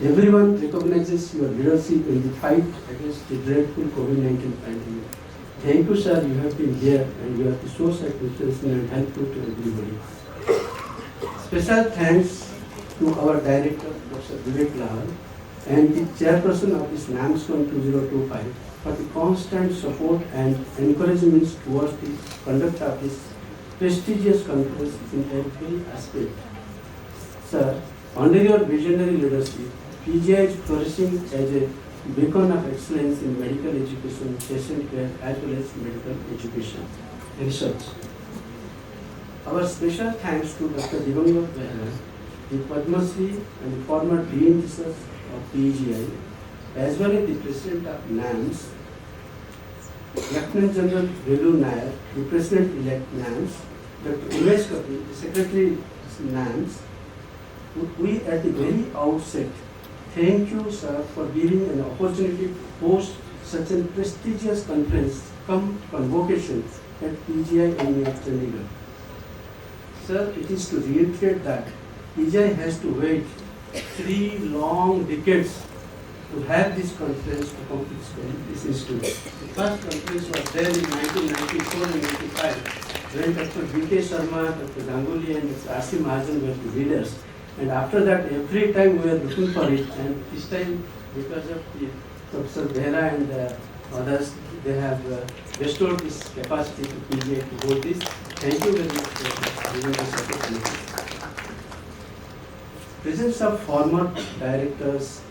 Speaker 11: Everyone recognizes your leadership in the fight against the dreadful COVID-19 pandemic. Thank you, sir. You have been here and you are the source of inspiration and helpful to everybody. Special thanks to our director, Dr. Vivek Lal, and the chairperson of this Namscon 2025 for the constant support and encouragement towards the conduct of this prestigious conference in every aspect. Sir, under your visionary leadership, PGI is flourishing as a beacon of excellence in medical education, patient care, as well as medical education research. Our special thanks to Dr. Divangat Behra, the Padma Shri and the former Dean Research of PGI, as well as the President of NAMS, Lieutenant General Velu Nair, the President-elect NAMS, Dr. Umesh Kapil, the Secretary NAMS, we at the very outset thank you, sir, for giving an opportunity to host such a prestigious conference come convocation at PGI of Chandigarh. Sir, it is to reiterate that PGI has to wait 3 long decades to have this conference to complete this institute. The first conference was there in 1994 and 95 when Dr. B.K. Sharma, Dr. Ganguly and Dr. R.C. Mahajan were the leaders. And after that, every time we were looking for it, and this time because of the Professor Behra and others, they have bestowed this capacity to PGI to hold this. Thank you very much for giving this opportunity. Presence of former directors,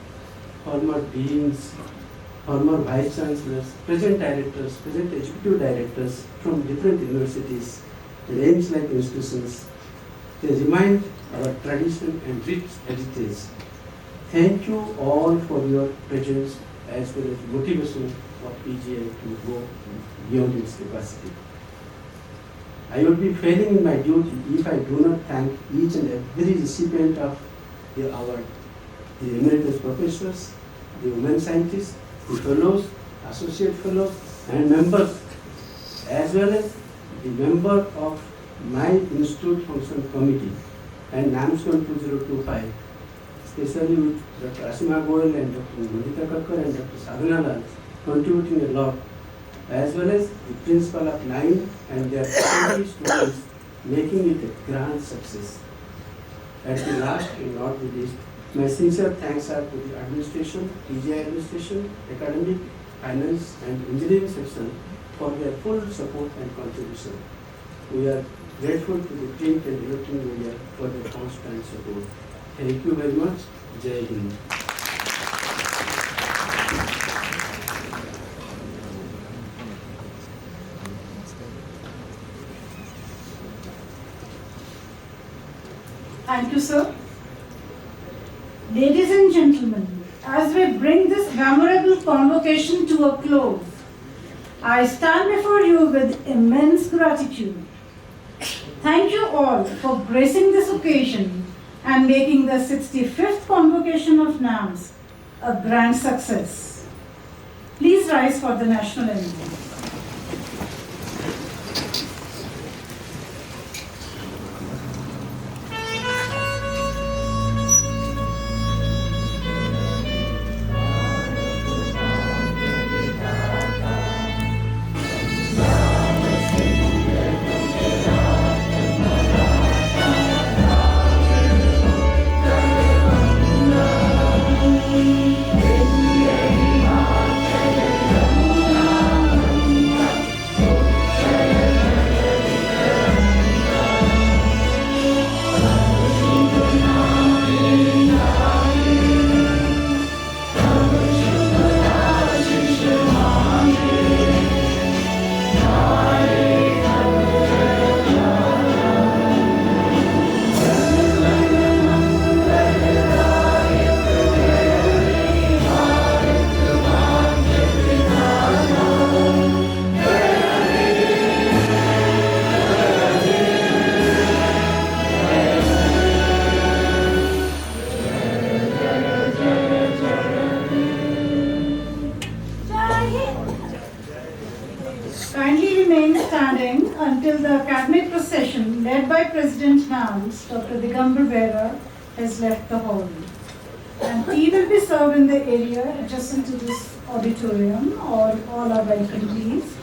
Speaker 11: former deans, former vice chancellors, present directors, present executive directors from different universities and aims-like institutions, they remind our tradition and rich heritage. Thank you all for your presence as well as motivation for PGI to go beyond its capacity. I would be failing in my duty if I do not thank each and every recipient of the award, the emeritus professors, the women scientists, the fellows, associate fellows, and members, as well as the member of my Institute Function Committee and Namscon 2025, especially with Dr. Asima Goel and Dr. Mandita Kakkar and Dr. Sadhana Lal contributing a lot, as well as the principal of 9 and their 20 students making it a grand success. At the last and not the least, my sincere thanks are to the administration, PGI administration, academic, finance and engineering section for their full support and contribution. We are grateful to the print and electronic media for their constant support. Thank you very much. Jai Hind.
Speaker 4: Thank you, sir. Ladies and gentlemen, as we bring this memorable convocation to a close, I stand before you with immense gratitude. Thank you all for gracing this occasion and making the 65th convocation of NAMS a grand success. Please rise for the national anthem. Kindly remain standing until the cabinet procession led by President NAMS, Dr. Digambar Behra, has left the hall. And tea will be served in the area adjacent to this auditorium. All are welcome, please.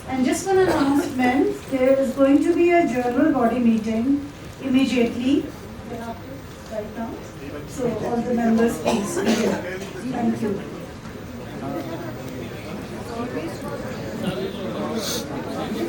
Speaker 4: And just one announcement, there is going to be a general body meeting immediately, right now. So all the members, please. Thank you.